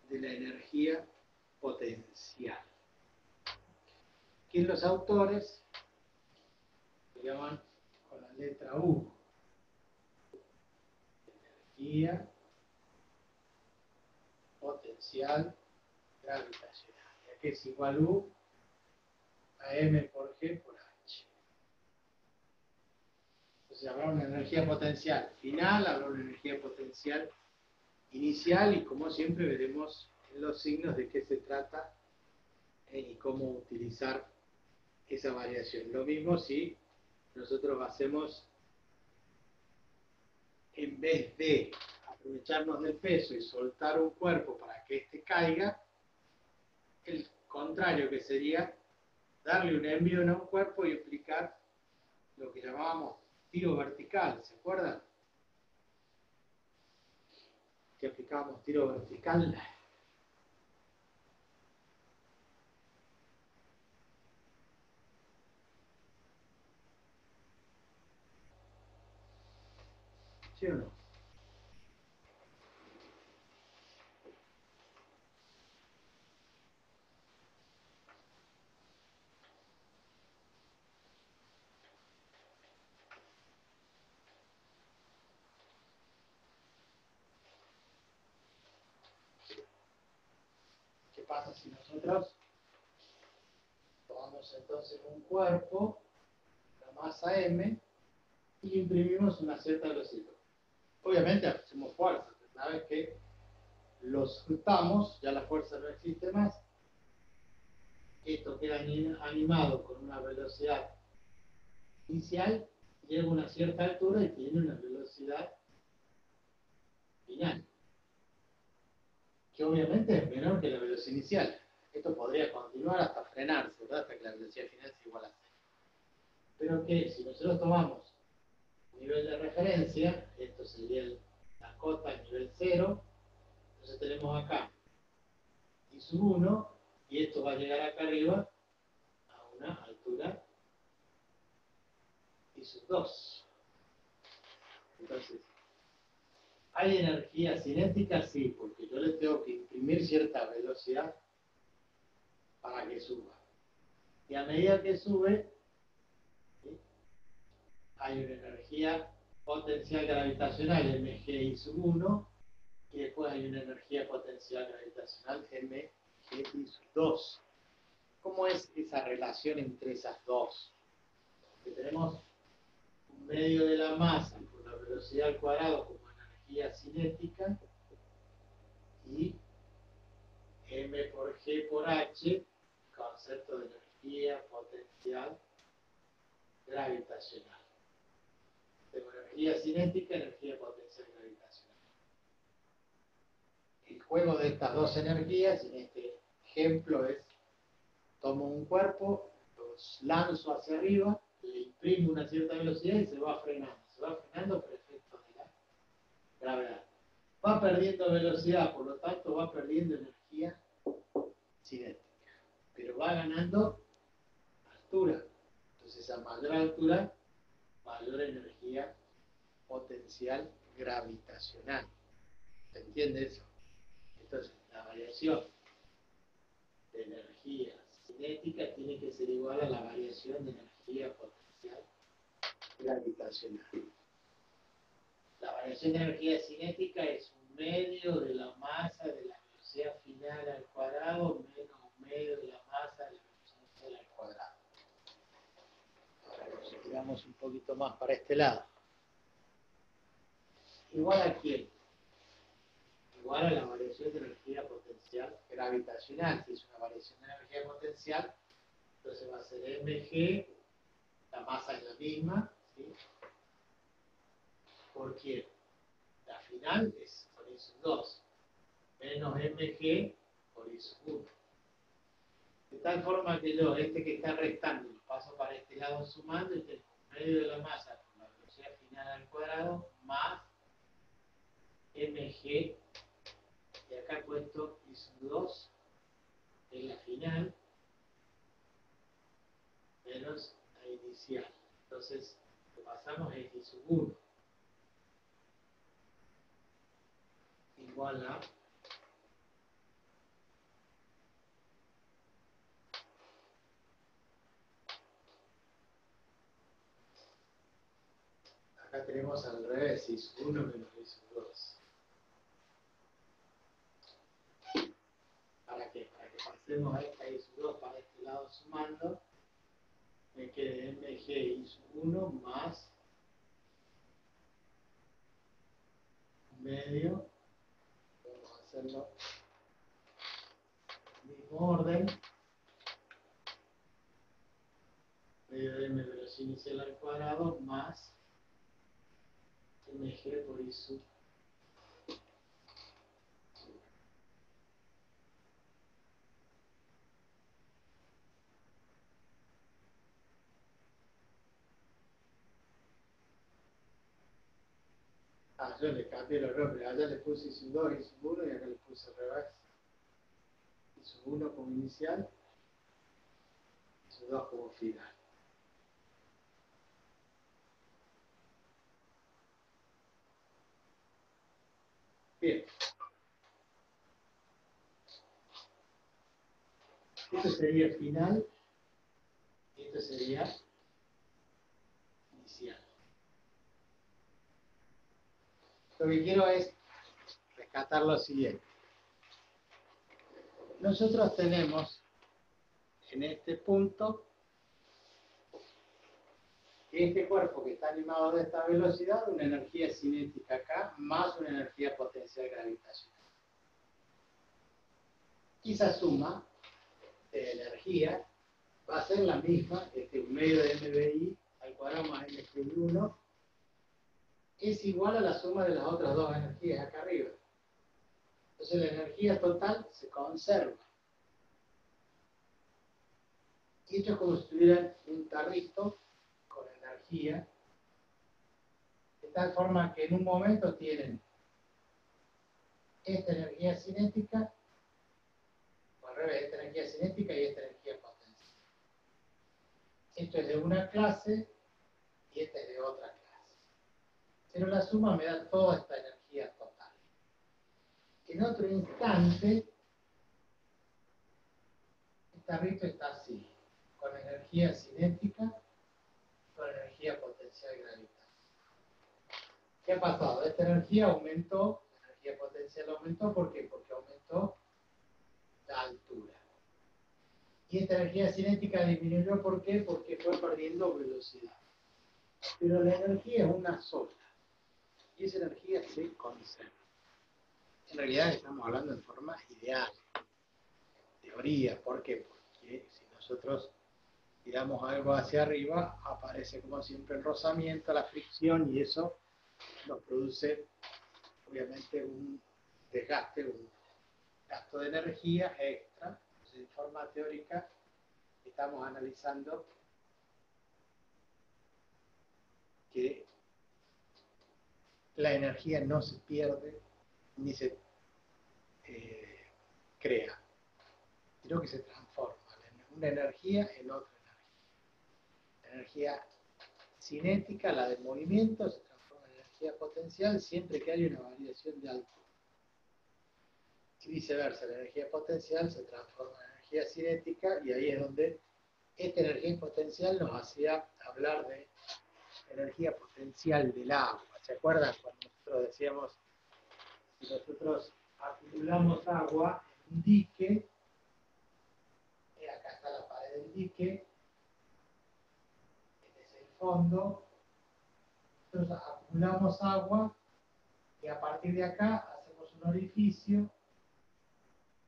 de la energía potencial. Aquí los autores lo llaman con la letra U. Energía potencial gravitacional. Ya que es igual U a M por G por H. Entonces habrá una energía potencial final, habrá una energía potencial inicial y como siempre veremos en los signos de qué se trata y cómo utilizar esa variación. Lo mismo si nosotros hacemos, en vez de aprovecharnos del peso y soltar un cuerpo para que éste caiga, el contrario que sería darle un envío a un cuerpo y aplicar lo que llamábamos tiro vertical, ¿se acuerdan? Que aplicábamos tiro vertical. ¿Sí o no? ¿Qué pasa si nosotros tomamos entonces un cuerpo, la masa M, y imprimimos una cierta velocidad? Obviamente hacemos fuerza, sabes que los soltamos, ya la fuerza no existe más, esto queda animado con una velocidad inicial, llega a una cierta altura y tiene una velocidad final, que obviamente es menor que la velocidad inicial. Esto podría continuar hasta frenarse, ¿verdad? Hasta que la velocidad final sea igual a 0. Pero que si nosotros tomamos nivel de referencia, esto sería la cota nivel 0, entonces tenemos acá I sub 1, y esto va a llegar acá arriba a una altura I sub 2. Entonces, ¿hay energía cinética? Sí, porque yo le tengo que imprimir cierta velocidad para que suba. Y a medida que sube, ¿sí?, hay una energía potencial gravitacional, mg I sub 1, y después hay una energía potencial gravitacional, mg I sub 2. ¿Cómo es esa relación entre esas dos? Que tenemos un medio de la masa con la velocidad al cuadrado como energía cinética y m por g por h, concepto de energía potencial gravitacional. Tengo energía cinética y energía potencial gravitacional. El juego de estas dos energías, en este ejemplo, es: tomo un cuerpo, los lanzo hacia arriba, le imprimo una cierta velocidad y se va frenando. Se va frenando por efecto de la gravedad. Va perdiendo velocidad, por lo tanto va perdiendo energía cinética. Pero va ganando altura. Entonces a mayor altura, mayor energía potencial gravitacional. ¿Se entiende eso? Entonces la variación de energía cinética tiene que ser igual a la variación de energía potencial gravitacional. La variación de energía cinética es un medio de la masa de la velocidad final al cuadrado menos un medio de la masa de la velocidad inicial al cuadrado. Ahora nos tiramos un poquito más para este lado. ¿Igual a quién? Igual a la variación de energía potencial gravitacional. Si es una variación de energía potencial, entonces va a ser mg, la masa es la misma, ¿sí? ¿Por qué? La final es por I sub 2, menos mg por I sub 1. De tal forma que yo, este que está restando, lo paso para este lado sumando y tengo medio de la masa por la velocidad final al cuadrado más mg, y acá cuento I sub 2 en la final menos la inicial. Entonces, lo que pasamos es I sub 1 igual a acá tenemos al revés, I sub 1 menos I sub 2. ¿Para qué? Para que pasemos a esta I sub 2 para este lado sumando, me quede mg I sub 1 más medio, vamos a hacerlo en el mismo orden, medio de m velocidad inicial al cuadrado más mg por I sub 1. Yo le cambié los nombres, allá le puse I sub 2, I sub 1 y acá le puse al revés. I sub 1 como inicial, I sub 2 como final. Bien. Esto sería final y esto sería inicial. Lo que quiero es rescatar lo siguiente. Nosotros tenemos en este punto este cuerpo que está animado de esta velocidad, una energía cinética acá, más una energía potencial gravitacional. Y esa suma de energía va a ser la misma, un medio de MBI al cuadrado más M1 es igual a la suma de las otras dos energías acá arriba. Entonces la energía total se conserva. Y esto es como si tuvieran un tarrito con energía, de tal forma que en un momento tienen esta energía cinética, o al revés, esta energía cinética y esta energía potencial. Esto es de una clase y esta es de otra clase. Pero la suma me da toda esta energía total. En otro instante, el tarrito está así, con energía cinética, con energía potencial gravitatoria. ¿Qué ha pasado? Esta energía aumentó, la energía potencial aumentó, ¿por qué? Porque aumentó la altura. Y esta energía cinética disminuyó, ¿por qué? Porque fue perdiendo velocidad. Pero la energía es una sola. Y esa energía se conserva. En realidad estamos hablando en forma ideal. Teoría, ¿por qué? Porque si nosotros tiramos algo hacia arriba, aparece como siempre el rozamiento, la fricción, y eso nos produce obviamente un desgaste, un gasto de energía extra. Entonces, en forma teórica estamos analizando que la energía no se pierde ni se crea, sino que se transforma una energía en otra energía. La energía cinética, la de movimiento, se transforma en energía potencial siempre que haya una variación de altura. Y viceversa, la energía potencial se transforma en energía cinética, y ahí es donde esta energía potencial nos hacía hablar de energía potencial del agua. ¿Se acuerdan cuando nosotros decíamos, si nosotros acumulamos agua en un dique, acá está la pared del dique, este es el fondo, entonces acumulamos agua y a partir de acá hacemos un orificio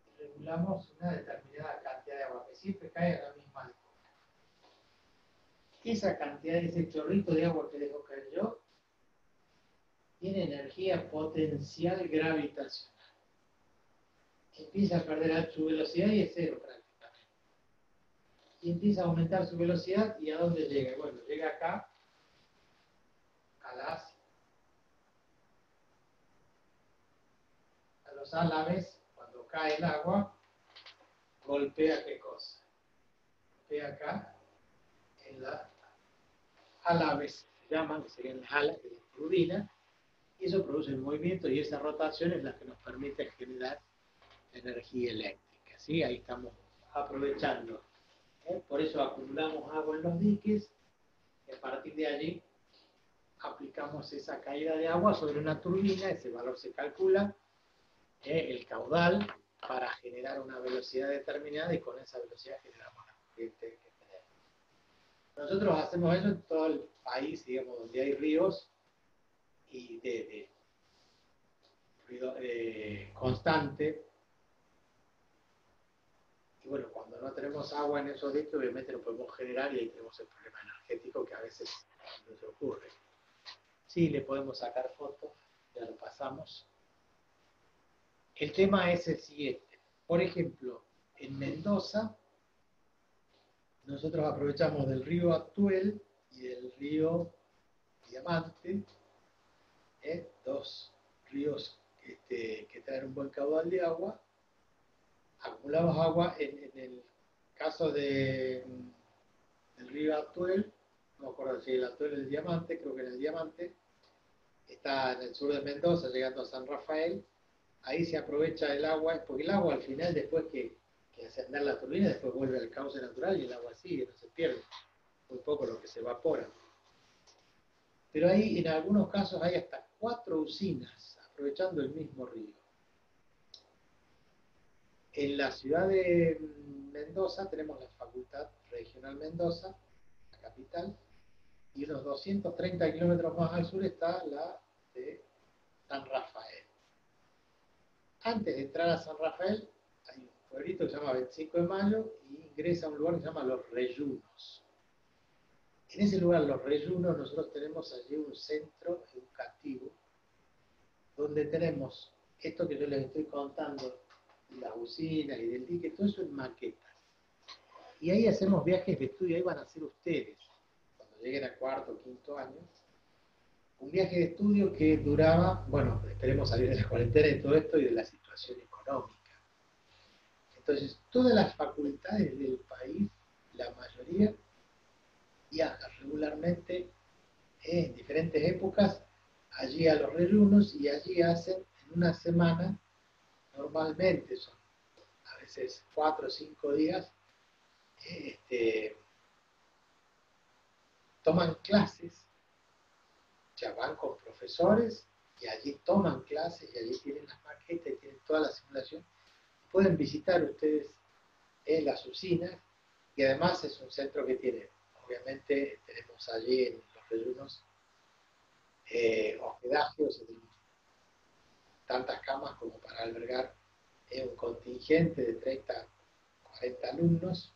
y regulamos una determinada cantidad de agua que siempre cae a la misma altura. Esa cantidad, ese chorrito de agua que dejo caer yo, tiene energía potencial gravitacional. Empieza a perder su velocidad y es cero prácticamente. Y empieza a aumentar su velocidad, ¿y a dónde llega? Bueno, llega acá, a los álabes. Cuando cae el agua, golpea ¿qué cosa? Golpea acá, en la álabes, se llaman, que serían las alas de la turbina, y eso produce el movimiento, y esa rotación es la que nos permite generar energía eléctrica. ¿Sí? Ahí estamos aprovechando. Por eso acumulamos agua en los diques, y a partir de allí aplicamos esa caída de agua sobre una turbina, ese valor se calcula, el caudal, para generar una velocidad determinada, y con esa velocidad generamos la corriente que tenemos. Nosotros hacemos eso en todo el país, digamos, donde hay ríos y de ruido constante. Y bueno, cuando no tenemos agua en esos diques, obviamente no podemos generar, y ahí tenemos el problema energético que a veces nos ocurre. Sí, le podemos sacar fotos, ya lo pasamos. El tema es el siguiente. Por ejemplo, en Mendoza, nosotros aprovechamos del río Atuel y del río Diamante, dos ríos que traen un buen caudal de agua. Acumulamos agua en el caso del río Atuel, no me acuerdo si el Atuel o el Diamante, creo que en el Diamante, está en el sur de Mendoza, llegando a San Rafael. Ahí se aprovecha el agua, porque el agua al final, después que hace andar la turbina, después vuelve al cauce natural y el agua sigue, no se pierde, muy poco lo que se evapora. Pero ahí en algunos casos hay hasta 4 usinas aprovechando el mismo río. En la ciudad de Mendoza tenemos la Facultad Regional Mendoza, la capital, y unos 230 kilómetros más al sur está la de San Rafael. Antes de entrar a San Rafael hay un pueblito que se llama 25 de Mayo y ingresa a un lugar que se llama Los Reyunos. En ese lugar, Los Reyunos, nosotros tenemos allí un centro educativo donde tenemos esto que yo les estoy contando, las usinas y del dique, todo eso en maquetas. Y ahí hacemos viajes de estudio, ahí van a ser ustedes, cuando lleguen a cuarto o quinto año, un viaje de estudio que duraba, bueno, esperemos salir de la cuarentena y todo esto y de la situación económica. Entonces, todas las facultades del país, la mayoría, viajan regularmente en diferentes épocas allí a Los Reyunos y allí hacen en una semana, normalmente son a veces 4 o 5 días, toman clases, ya van con profesores y allí toman clases y allí tienen las maquetas y tienen toda la simulación. Pueden visitar ustedes las usinas y además es un centro que tiene, obviamente tenemos allí en Los Reyunos hospedaje, o sea, tenemos tantas camas como para albergar un contingente de 30, 40 alumnos.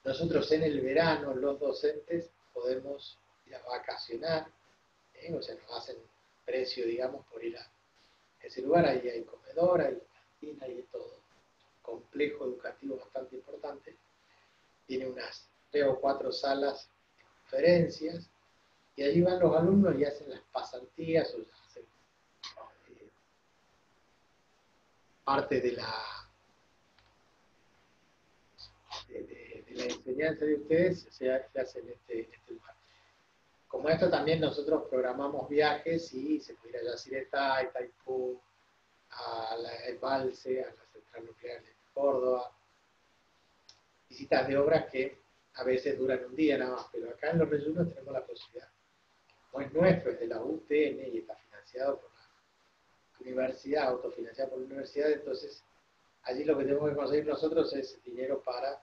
Nosotros en el verano, los docentes, podemos ir a vacacionar, o sea, nos hacen precio, digamos, por ir a ese lugar. Ahí hay comedor, hay cantina, hay de todo. Complejo educativo bastante importante. Tiene unas 3 o 4 salas de conferencias, y allí van los alumnos y hacen las pasantías, o hacen parte de la enseñanza de ustedes, se hace en este lugar. Como esto también nosotros programamos viajes y se puede ir a Yacyretá, a Itaipú, al Embalse, a la central nuclear de Córdoba. Visitas de obras que a veces duran un día nada más, pero acá en Los Reyunos tenemos la posibilidad. No es nuestro, es de la UTN y está financiado por la universidad, autofinanciado por la universidad, entonces allí lo que tenemos que conseguir nosotros es dinero para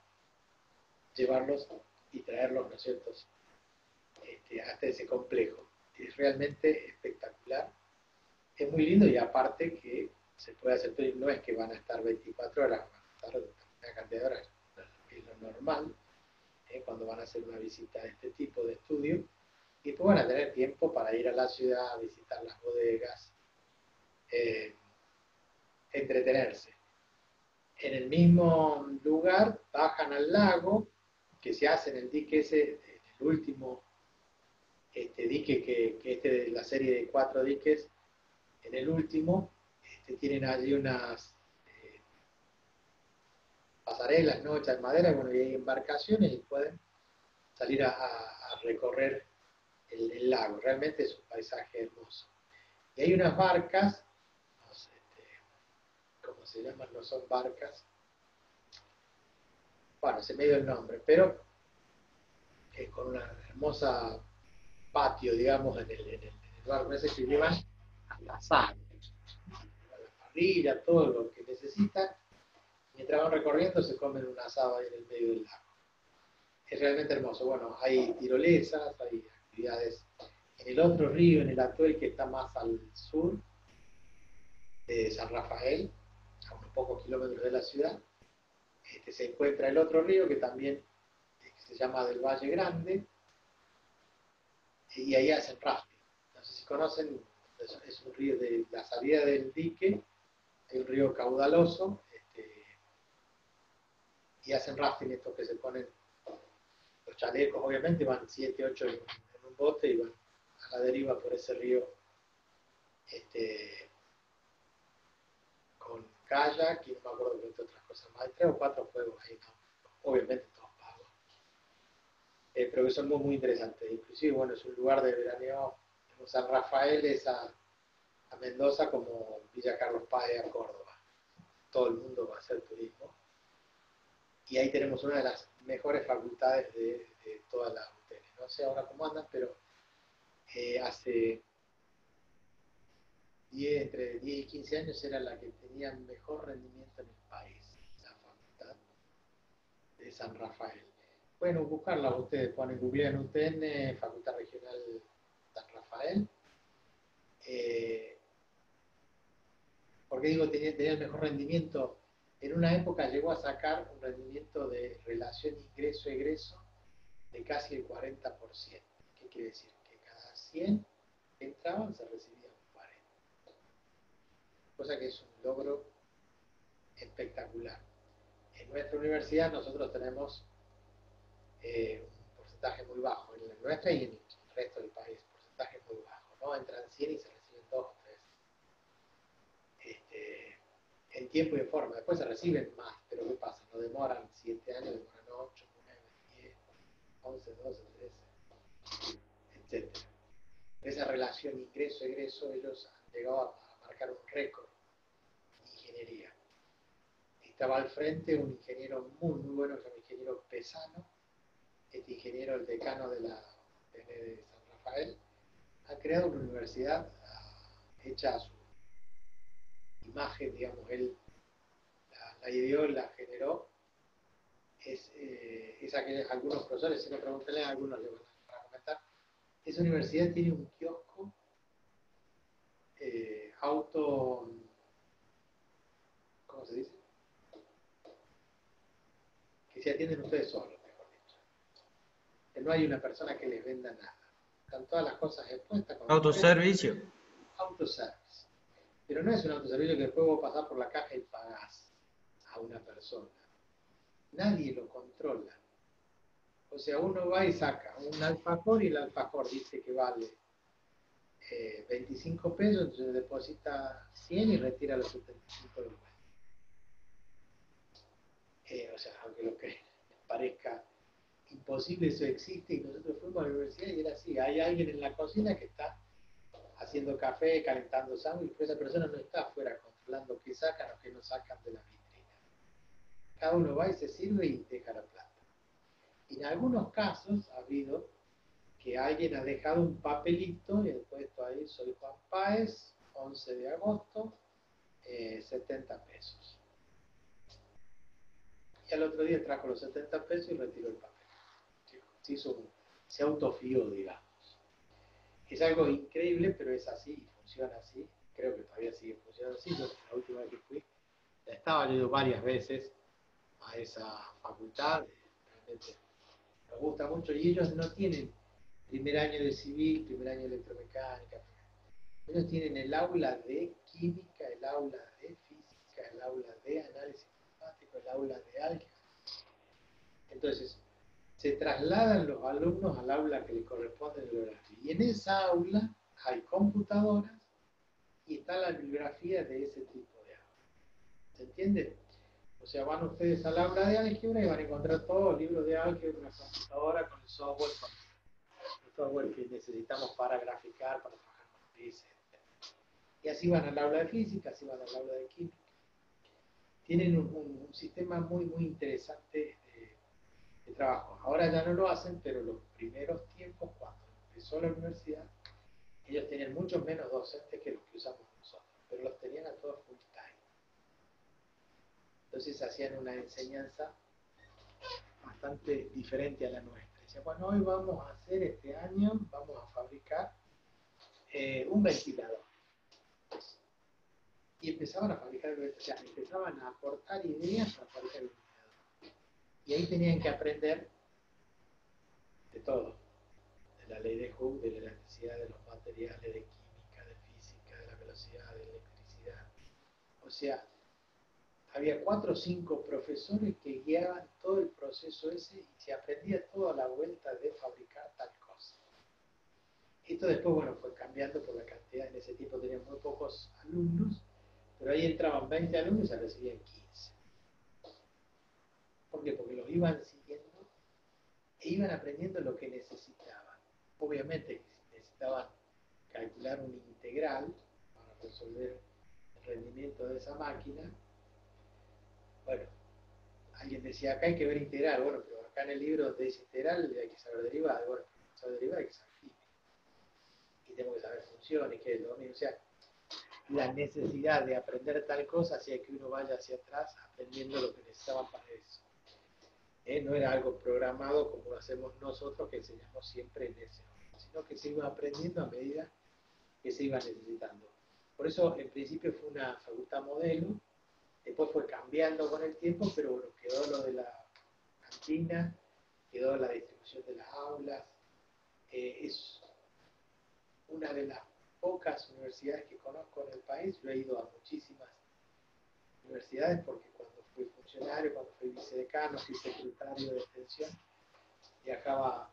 llevarlos y traerlos, ¿no es cierto?, hasta ese complejo. Es realmente espectacular, es muy lindo y aparte que se puede hacer, no es que van a estar 24 horas, van a estar una cantidad de horas, que es lo normal, cuando van a hacer una visita de este tipo de estudio, y después van a tener tiempo para ir a la ciudad, visitar las bodegas, entretenerse. En el mismo lugar bajan al lago, que se hace en el dique ese, el último dique que de la serie de 4 diques, en el último, tienen allí unas pasarelas, ¿no?, hechas de madera, bueno, y hay embarcaciones y pueden salir a recorrer el lago. Realmente es un paisaje hermoso. Y hay unas barcas, no sé, ¿cómo se llaman? No son barcas. Bueno, se me dio el nombre, pero con una hermosa patio, digamos, en el barco ese que llevan hasta asar, la parrilla, todo lo que necesitan. Mientras van recorriendo se comen un asado ahí en el medio del lago. Es realmente hermoso. Bueno, hay tirolesas, hay actividades en el otro río, en el Atuel, que está más al sur de San Rafael, a unos pocos kilómetros de la ciudad. Se encuentra el otro río que también se llama del Valle Grande, y ahí hacen rafting. No sé si conocen, es un río de la salida del dique, hay un río caudaloso, y hacen rafting, estos que se ponen los chalecos, obviamente van 7, 8 en un bote y van a la deriva por ese río con kayak y no me acuerdo qué otras cosas más. Hay 3 o 4 juegos ahí, ¿no? Obviamente todos pagos. Pero que son muy, muy interesantes. Inclusive, bueno, es un lugar de veraneo. San Rafael es a Mendoza como Villa Carlos Paz a Córdoba. Todo el mundo va a hacer turismo. Y ahí tenemos una de las mejores facultades de toda la UTN. No sé ahora cómo andan, pero hace entre 10 y 15 años era la que tenía mejor rendimiento en el país, la facultad de San Rafael. Bueno, buscarla, ustedes ponen Google en UTN, Facultad Regional San Rafael. ¿Por qué digo tenía el mejor rendimiento? En una época llegó a sacar un rendimiento de relación ingreso-egreso de casi el 40%. ¿Qué quiere decir? Que cada 100 que entraban se recibían 40. Cosa que es un logro espectacular. En nuestra universidad nosotros tenemos un porcentaje muy bajo, en la nuestra y en el resto del país, porcentaje muy bajo, ¿no? Entran 100 y se reciben 2 o 3. En tiempo y en forma. Después se reciben más, pero ¿qué pasa? No demoran 7 años, demoran 8, 9, 10, 11, 12, 13, etc. Esa relación ingreso-egreso, ellos han llegado a marcar un récord en ingeniería. Estaba al frente un ingeniero muy, muy bueno, que es un ingeniero Pesano. Este ingeniero, el decano de la UNED de San Rafael, ha creado una universidad hecha a su imagen, digamos, él la ideó, la generó. Es aquellos, algunos profesores, si no preguntan, algunos le van a comentar. Esa universidad tiene un kiosco ¿cómo se dice? Que se atienden ustedes solos, mejor dicho. Que no hay una persona que les venda nada. Están todas las cosas expuestas. Autoservicio. Autoservice. Pero no es un autoservicio que después vos pasás por la caja y pagás a una persona. Nadie lo controla. O sea, uno va y saca un alfajor y el alfajor dice que vale 25 pesos, entonces deposita 100 y retira los 75 de vuelta. O sea, aunque lo que parezca imposible, eso existe, y nosotros fuimos a la universidad y era así. Hay alguien en la cocina que está haciendo café, calentando sándwich, pero esa persona no está afuera controlando qué sacan o qué no sacan de la vitrina. Cada uno va y se sirve y deja la plata. Y en algunos casos ha habido que alguien ha dejado un papelito y he puesto ahí: soy Juan Páez, 11 de agosto, 70 pesos. Y al otro día trajo los 70 pesos y retiró el papel. Se autofió, digamos. Es algo increíble, pero es así y funciona así. Creo que todavía sigue funcionando así. Yo, la última vez que fui, la estaba yendo varias veces a esa facultad. Realmente nos gusta mucho, y ellos no tienen primer año de civil, primer año de electromecánica. Ellos tienen el aula de química, el aula de física, el aula de análisis matemático, el aula de álgebra. Entonces, se trasladan los alumnos al aula que les corresponde en el horario. Y en esa aula hay computadoras y está la bibliografía de ese tipo de aula. ¿Se entiende? O sea, van ustedes al aula de álgebra y van a encontrar todos los libros de álgebra, una computadora con el software que necesitamos para graficar, para trabajar con matrices, etc. Y así van al aula de física, así van al aula de química. Tienen un sistema muy, muy interesante de trabajo. Ahora ya no lo hacen, pero los primeros tiempos, cuando empezó la universidad, ellos tenían muchos menos docentes que los que usamos nosotros, pero los tenían a todos full time. Entonces hacían una enseñanza bastante diferente a la nuestra. Decían, bueno, hoy vamos a hacer este año, vamos a fabricar un ventilador. Y empezaban a fabricar, o sea, empezaban a aportar ideas para fabricar el ventilador. Y ahí tenían que aprender de todo. De la ley de Hooke, de la elasticidad de los materiales, de química, de física, de la velocidad, de electricidad. O sea, había 4 o 5 profesores que guiaban todo el proceso ese y se aprendía toda la vuelta de fabricar tal cosa. Esto después, bueno, fue cambiando por la cantidad. En ese tiempo tenían muy pocos alumnos, pero ahí entraban 20 alumnos y se recibían 15. ¿Por qué? Porque los iban siguiendo e iban aprendiendo lo que necesitaban. Obviamente necesitaban calcular un integral para resolver el rendimiento de esa máquina. Bueno, alguien decía, acá hay que ver integral. Bueno, pero acá en el libro de ese integral hay que saber derivada. Bueno, para saber derivada hay que saber química. Y tengo que saber funciones, que es lo mismo. O sea, la necesidad de aprender tal cosa hacía que uno vaya hacia atrás aprendiendo lo que necesitaban para eso. No era algo programado como lo hacemos nosotros, que enseñamos siempre en ese orden, sino que se iba aprendiendo a medida que se iba necesitando. Por eso, en principio, fue una facultad modelo, Después fue cambiando con el tiempo, pero bueno, quedó lo de la cantina, quedó la distribución de las aulas. Es una de las pocas universidades que conozco en el país. Yo he ido a muchísimas universidades porque cuando fui funcionario, cuando fui vicedecano, fui secretario de extensión, viajaba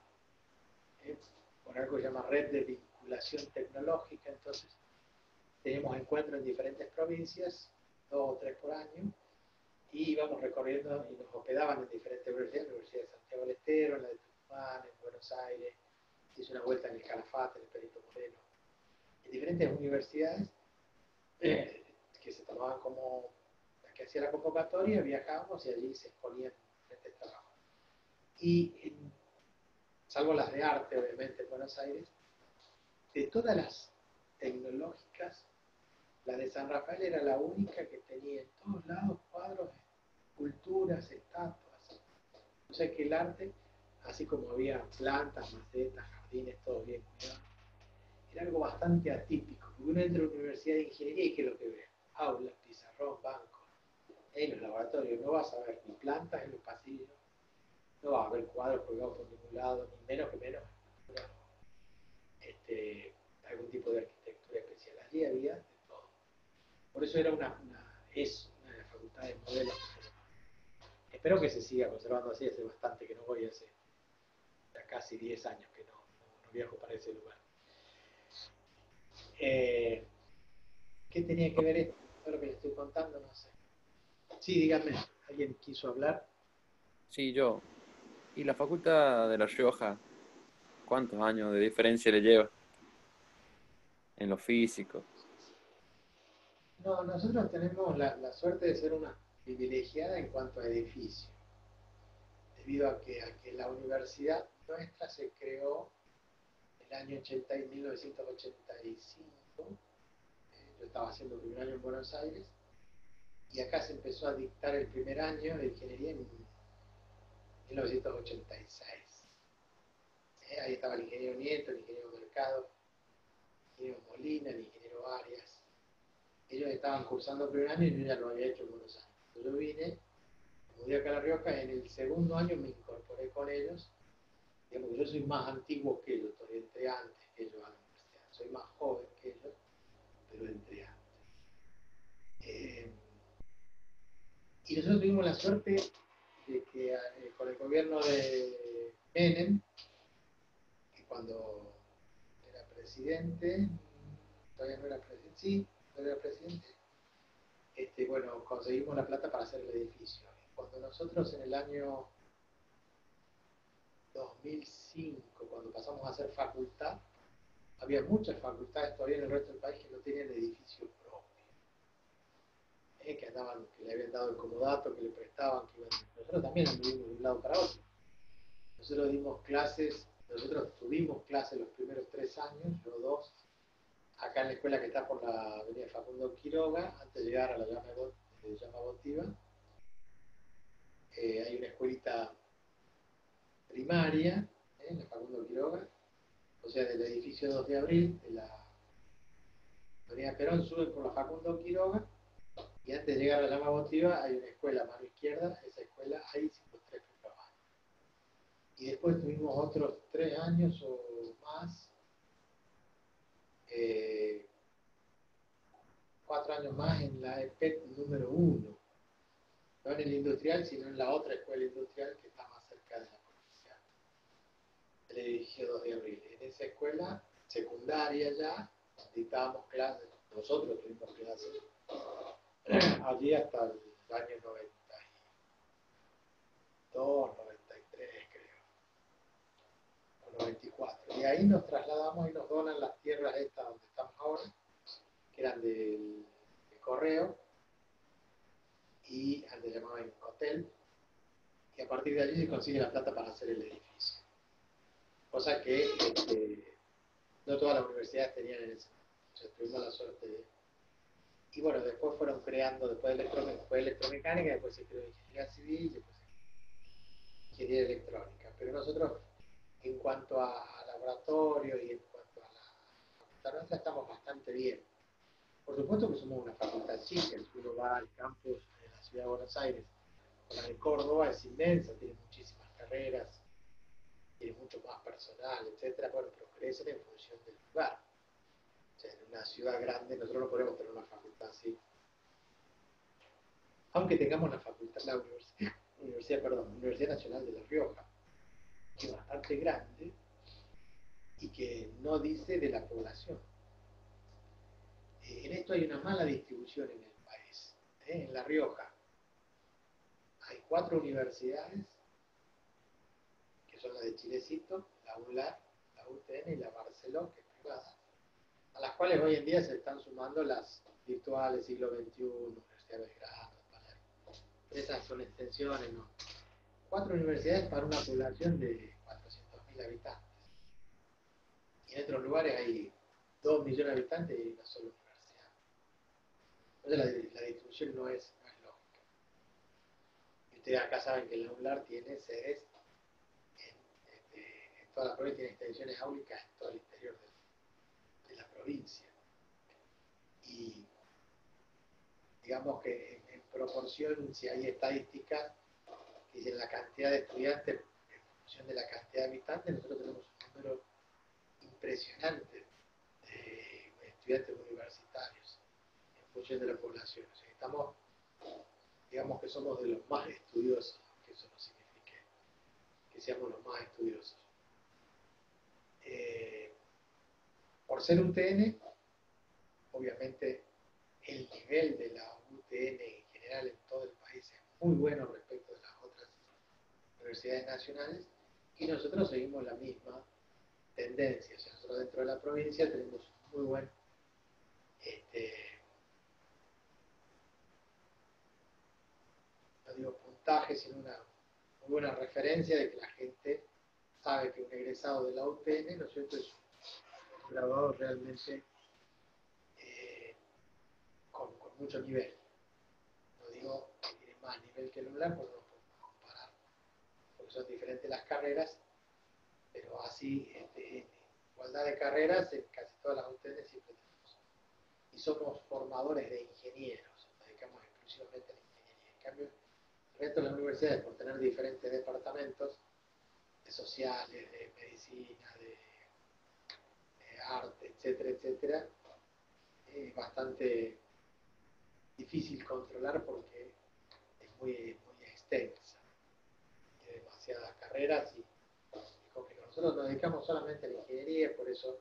por algo que se llama Red de Vinculación Tecnológica. Entonces teníamos encuentros en diferentes provincias, 2 o 3 por año, y íbamos recorriendo y nos hospedaban en diferentes universidades, la Universidad de Santiago del Estero, la de Tucumán, en Buenos Aires, hice una vuelta en el Calafate, en el Perito Moreno, en diferentes universidades que se tomaban como las que hacía la convocatoria, viajábamos y allí se exponían diferentes trabajos. Y salvo las de arte, obviamente, en Buenos Aires, de todas las tecnológicas, la de San Rafael era la única que tenía en todos lados cuadros, esculturas, estatuas. O sea que el arte, así como había plantas, macetas, jardines, todo bien cuidado, era algo bastante atípico. Porque uno entra a una universidad de ingeniería y ¿qué es lo que ve? Aulas, pizarrón, bancos. En los laboratorios no vas a ver ni plantas en los pasillos, no vas a ver cuadros colgados por ningún lado, ni menos que menos algún tipo de arquitectura especial. Allí había de todo. Por eso era es una de las facultades modelos. Espero que se siga conservando así. Hace bastante que no voy, hace ya casi 10 años que no viajo para ese lugar. ¿Qué tenía que ver esto? Todo lo que les estoy contando, no sé. Sí, díganme, ¿alguien quiso hablar? Sí, yo. ¿Y la Facultad de La Rioja? ¿Cuántos años de diferencia le lleva en lo físico? No, nosotros tenemos la suerte de ser una privilegiada en cuanto a edificio, debido a que la universidad nuestra se creó en el año 1985. Yo estaba haciendo el primer año en Buenos Aires, y acá se empezó a dictar el primer año de ingeniería en 1986. Ahí estaba el ingeniero Nieto, el ingeniero Mercado, el ingeniero Molina, el ingeniero Arias. Ellos estaban cursando el primer año y yo ya lo había hecho en Buenos Aires. Yo vine, me mudé acá a La Rioja, en el segundo año me incorporé con ellos. Digamos que yo soy más antiguo que ellos, todavía entré antes que ellos a la universidad. Soy más joven que ellos, pero entré antes. Y nosotros tuvimos la suerte de que con el gobierno de Menem, que cuando era presidente, todavía no era presidente, sí, todavía era presidente, bueno, conseguimos la plata para hacer el edificio. Cuando nosotros en el año 2005, cuando pasamos a hacer facultad, había muchas facultades todavía en el resto del país que no tenían edificio propio, que le habían dado el comodato, que le prestaban, nosotros también anduvimos de un lado para otro. Nosotros tuvimos clases los primeros 3 años, yo 2, acá en la escuela que está por la avenida Facundo Quiroga, antes de llegar a la llama votiva. Hay una escuelita primaria, en la Facundo Quiroga, o sea, del edificio 2 de abril, de la avenida Perón, sube por la Facundo Quiroga, y antes de llegar a la llama votiva hay una escuela a mano izquierda. Esa escuela, ahí hicimos 3 primeros años. Y después tuvimos otros 3 años o más, 4 años más en la EPEC número 1. No en el industrial, sino en la otra escuela industrial que está más cerca de la provincia, el edificio 2 de abril. En esa escuela secundaria ya dictábamos clases, nosotros tuvimos clases allí hasta el año 92, 93 creo, o 94. Y ahí nos trasladamos y nos donan las tierras estas donde estamos ahora, que eran del correo, y antes llamaban hotel, y a partir de allí se consigue la plata para hacer el edificio. Cosa que no todas las universidades tenían en ese momento. O sea, tuvimos la suerte de... Y bueno, después fueron creando, después electromecánica, después se creó ingeniería civil, después ingeniería electrónica. Pero nosotros, en cuanto a laboratorio y en cuanto a la facultad nuestra, estamos bastante bien. Por supuesto que somos una facultad chica, si uno va al campus en la ciudad de Buenos Aires o la de Córdoba es inmensa, tiene muchísimas carreras, tiene mucho más personal, etcétera, bueno, pero crecen en función del lugar. O sea, en una ciudad grande nosotros no podemos tener una facultad así. Aunque tengamos la facultad, la Universidad Nacional de La Rioja, que es bastante grande y que no dice de la población. En esto hay una mala distribución en el país. En La Rioja hay 4 universidades, que son la de Chilecito, la UNLAR, la UTN y la Barceló, que es privada, a las cuales hoy en día se están sumando las virtuales siglo XXI, Universidad de Belgrano, Palermo. Esas son extensiones, ¿no? 4 universidades para una población de 400.000 habitantes. Y en otros lugares hay 2 millones de habitantes y una sola universidad. Entonces la distribución no es lógica. Y ustedes acá saben que la UNLAR tiene sedes en toda la provincia, tiene extensiones áulicas en todo el interior de la provincia. Y digamos que en proporción, si hay estadísticas que dicen la cantidad de estudiantes en función de la cantidad de habitantes, nosotros tenemos un número impresionante de estudiantes universitarios en función de la población. O sea, estamos, digamos que somos de los más estudiosos, aunque eso no signifique que seamos los más estudiosos. Por ser UTN, obviamente el nivel de la UTN en general en todo el país es muy bueno respecto de las otras universidades nacionales y nosotros seguimos la misma tendencia. O sea, nosotros dentro de la provincia tenemos un muy buen no digo puntaje, sino una muy buena referencia de que la gente sabe que un egresado de la UTN, ¿no es cierto?, es un graduado realmente con mucho nivel. No digo que tiene más nivel que el UNLAR, porque no lo podemos comparar, porque son diferentes las carreras, pero así, en igualdad de carreras, en casi todas las UTN siempre tenemos. Y somos formadores de ingenieros, nos dedicamos exclusivamente a la ingeniería. En cambio, el resto de las universidades, por tener diferentes departamentos, de sociales, de medicina, de arte, etcétera, etcétera, es bastante difícil controlar porque es muy, muy extensa, tiene demasiadas carreras y con que nosotros nos dedicamos solamente a la ingeniería, por eso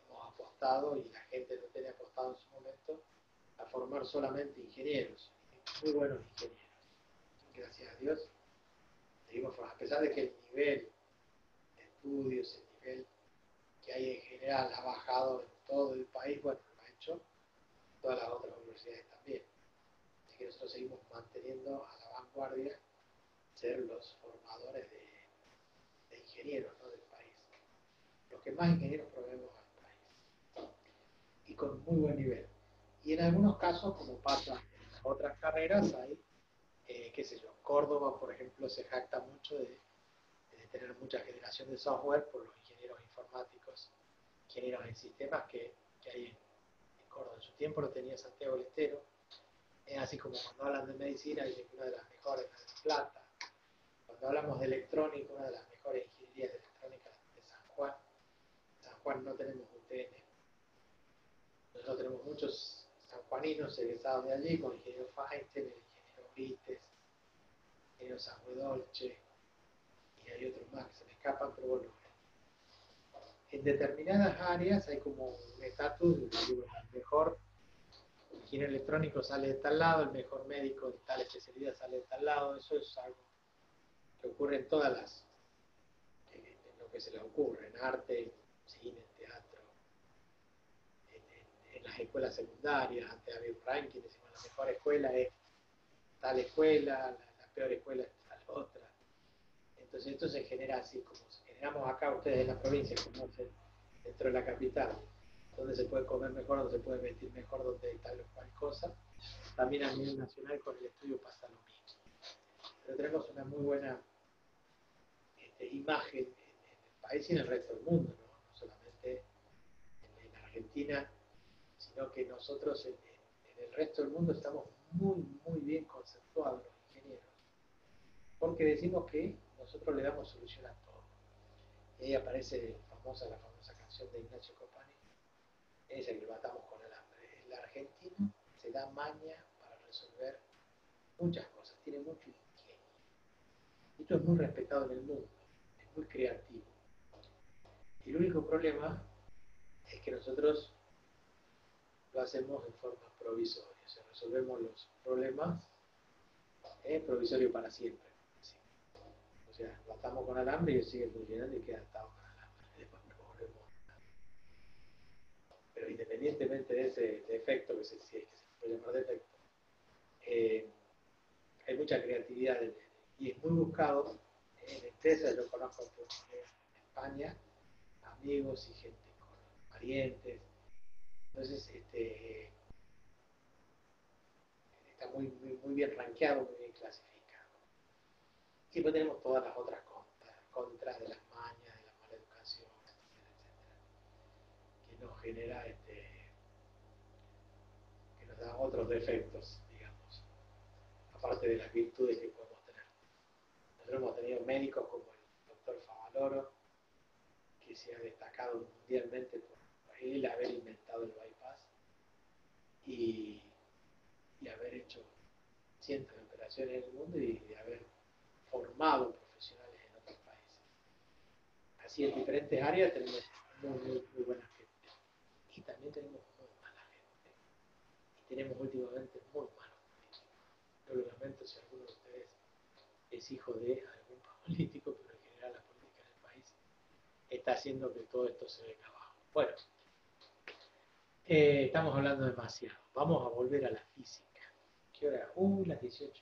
hemos apostado y la gente no tiene apostado en su momento a formar solamente ingenieros, muy buenos ingenieros. Gracias a Dios, seguimos formando, a pesar de que el nivel de estudios, el nivel que hay en general ha bajado en todo el país, bueno, lo ha hecho todas las otras universidades también. Así que nosotros seguimos manteniendo a la vanguardia ser los formadores de ingenieros, ¿no?, del país. Los que más ingenieros proveemos al país. Y con muy buen nivel. Y en algunos casos, como pasa en las otras carreras, hay, qué sé yo, Córdoba, por ejemplo, se jacta mucho de tener mucha generación de software por los ingenieros informáticos, ingenieros en sistemas que hay en Córdoba. En su tiempo lo tenía Santiago del Estero. Así como cuando hablan de medicina, dicen que una de las mejores es de Plata. Cuando hablamos de electrónica, una de las mejores ingenierías de electrónica de San Juan. En San Juan no tenemos UTN. Nosotros tenemos muchos sanjuaninos egresados de allí, como el ingeniero Feinstein, el ingeniero Brites, el ingeniero Sanhuedolce, y hay otros más que se me escapan, pero bueno, en determinadas áreas hay como un estatus, el mejor ingeniero electrónico sale de tal lado, el mejor médico de tal especialidad sale de tal lado. Eso es algo que ocurre en todas las, en lo que se les ocurre, en arte, en cine, en teatro, en las escuelas secundarias. Antes había un ranking, decimos la mejor escuela es tal escuela, la peor escuela es tal otra. Entonces esto se genera así, como generamos acá ustedes en la provincia, como dentro de la capital, donde se puede comer mejor, donde se puede vestir mejor, donde hay tal o cual cosa. También a nivel nacional con el estudio pasa lo mismo. Pero tenemos una muy buena imagen en el país y en el resto del mundo, no solamente en Argentina, sino que nosotros en el resto del mundo estamos muy bien conceptuados los ingenieros, porque decimos que nosotros le damos solución a todo. Y ahí aparece la famosa canción de Ignacio Copani, esa que matamos con el hambre. El argentino se da maña para resolver muchas cosas, tiene mucho ingenio. Esto es muy respetado en el mundo, es muy creativo. Y el único problema es que nosotros lo hacemos en forma provisoria, o sea, resolvemos los problemas provisorio para siempre. ¿Sí? O sea, lo atamos con alambre y él sigue funcionando y queda atado con alambre. Después no volvemos. Pero independientemente de ese defecto, si es que se puede llamar defecto, hay mucha creatividad y es muy buscado en empresas. Yo conozco en España amigos y gente con parientes. Entonces, está muy bien rankeado, muy bien clasificado. Y después tenemos todas las otras contras de las mañas, de la mala educación, etcétera, que nos genera, que nos da otros defectos, digamos, aparte de las virtudes que podemos tener. Nosotros hemos tenido médicos como el doctor Favaloro, que se ha destacado mundialmente por él haber inventado el bypass y haber hecho cientos de operaciones en el mundo y de haber formado profesionales en otros países. Así en diferentes áreas tenemos muy buena gente. Y también tenemos muy mala gente. Y tenemos últimamente muy malos políticos. Yo lo lamento si alguno de ustedes es hijo de algún político, pero en general la política en el país está haciendo que todo esto se venga abajo. Bueno, estamos hablando demasiado. Vamos a volver a la física. ¿Qué hora? Las 18:20.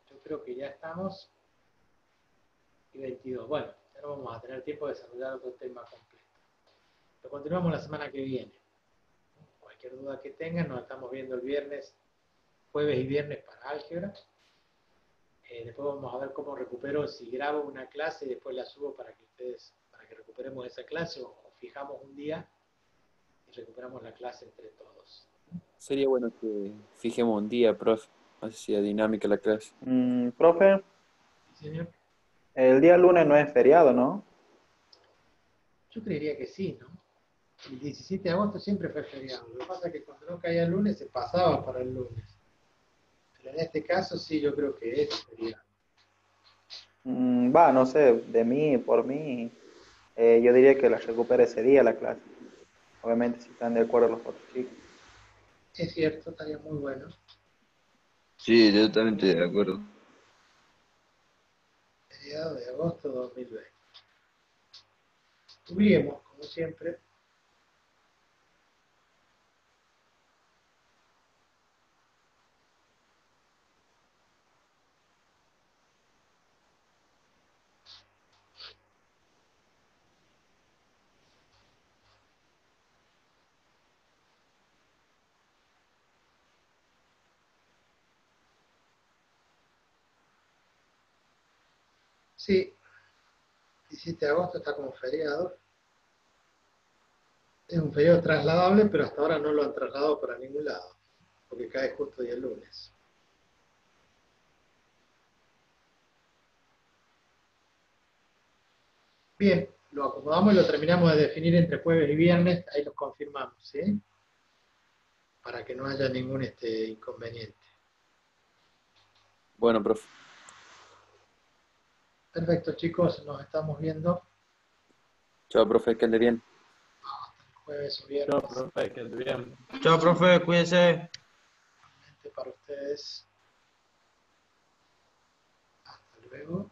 Yo creo que ya estamos. Y 22. Bueno, ya no vamos a tener tiempo de desarrollar otro tema completo. Lo continuamos la semana que viene. Cualquier duda que tengan, nos estamos viendo el viernes, jueves y viernes para álgebra. Después vamos a ver cómo recupero, si grabo una clase y después la subo para que recuperemos esa clase o fijamos un día y recuperamos la clase entre todos. Sería bueno que fijemos un día, profe. Así sea dinámica la clase. Profe, ¿Sí, señor? el día lunes no es feriado, ¿no? Yo creería que sí, ¿no? El 17 de agosto siempre fue feriado. Lo que pasa es que cuando no caía el lunes se pasaba para el lunes. Pero en este caso sí, yo creo que es feriado. No sé, por mí, yo diría que la recupere ese día la clase. Obviamente si están de acuerdo los otros chicos. Es cierto, estaría muy bueno. Sí, yo también estoy de acuerdo. Feriado de agosto de 2020. Cubrimos, como siempre. Sí, 17 de agosto está como feriado. Es un feriado trasladable, pero hasta ahora no lo han trasladado para ningún lado, porque cae justo hoy el lunes. Bien, lo acomodamos y lo terminamos de definir entre jueves y viernes, ahí los confirmamos, ¿sí? Para que no haya ningún inconveniente. Bueno, profe. Perfecto, chicos, nos estamos viendo Chao, profe, que ande bien. jueves o viernes. Chao, profe, que esté bien. Chao, profe, cuídese. Para ustedes. Hasta luego.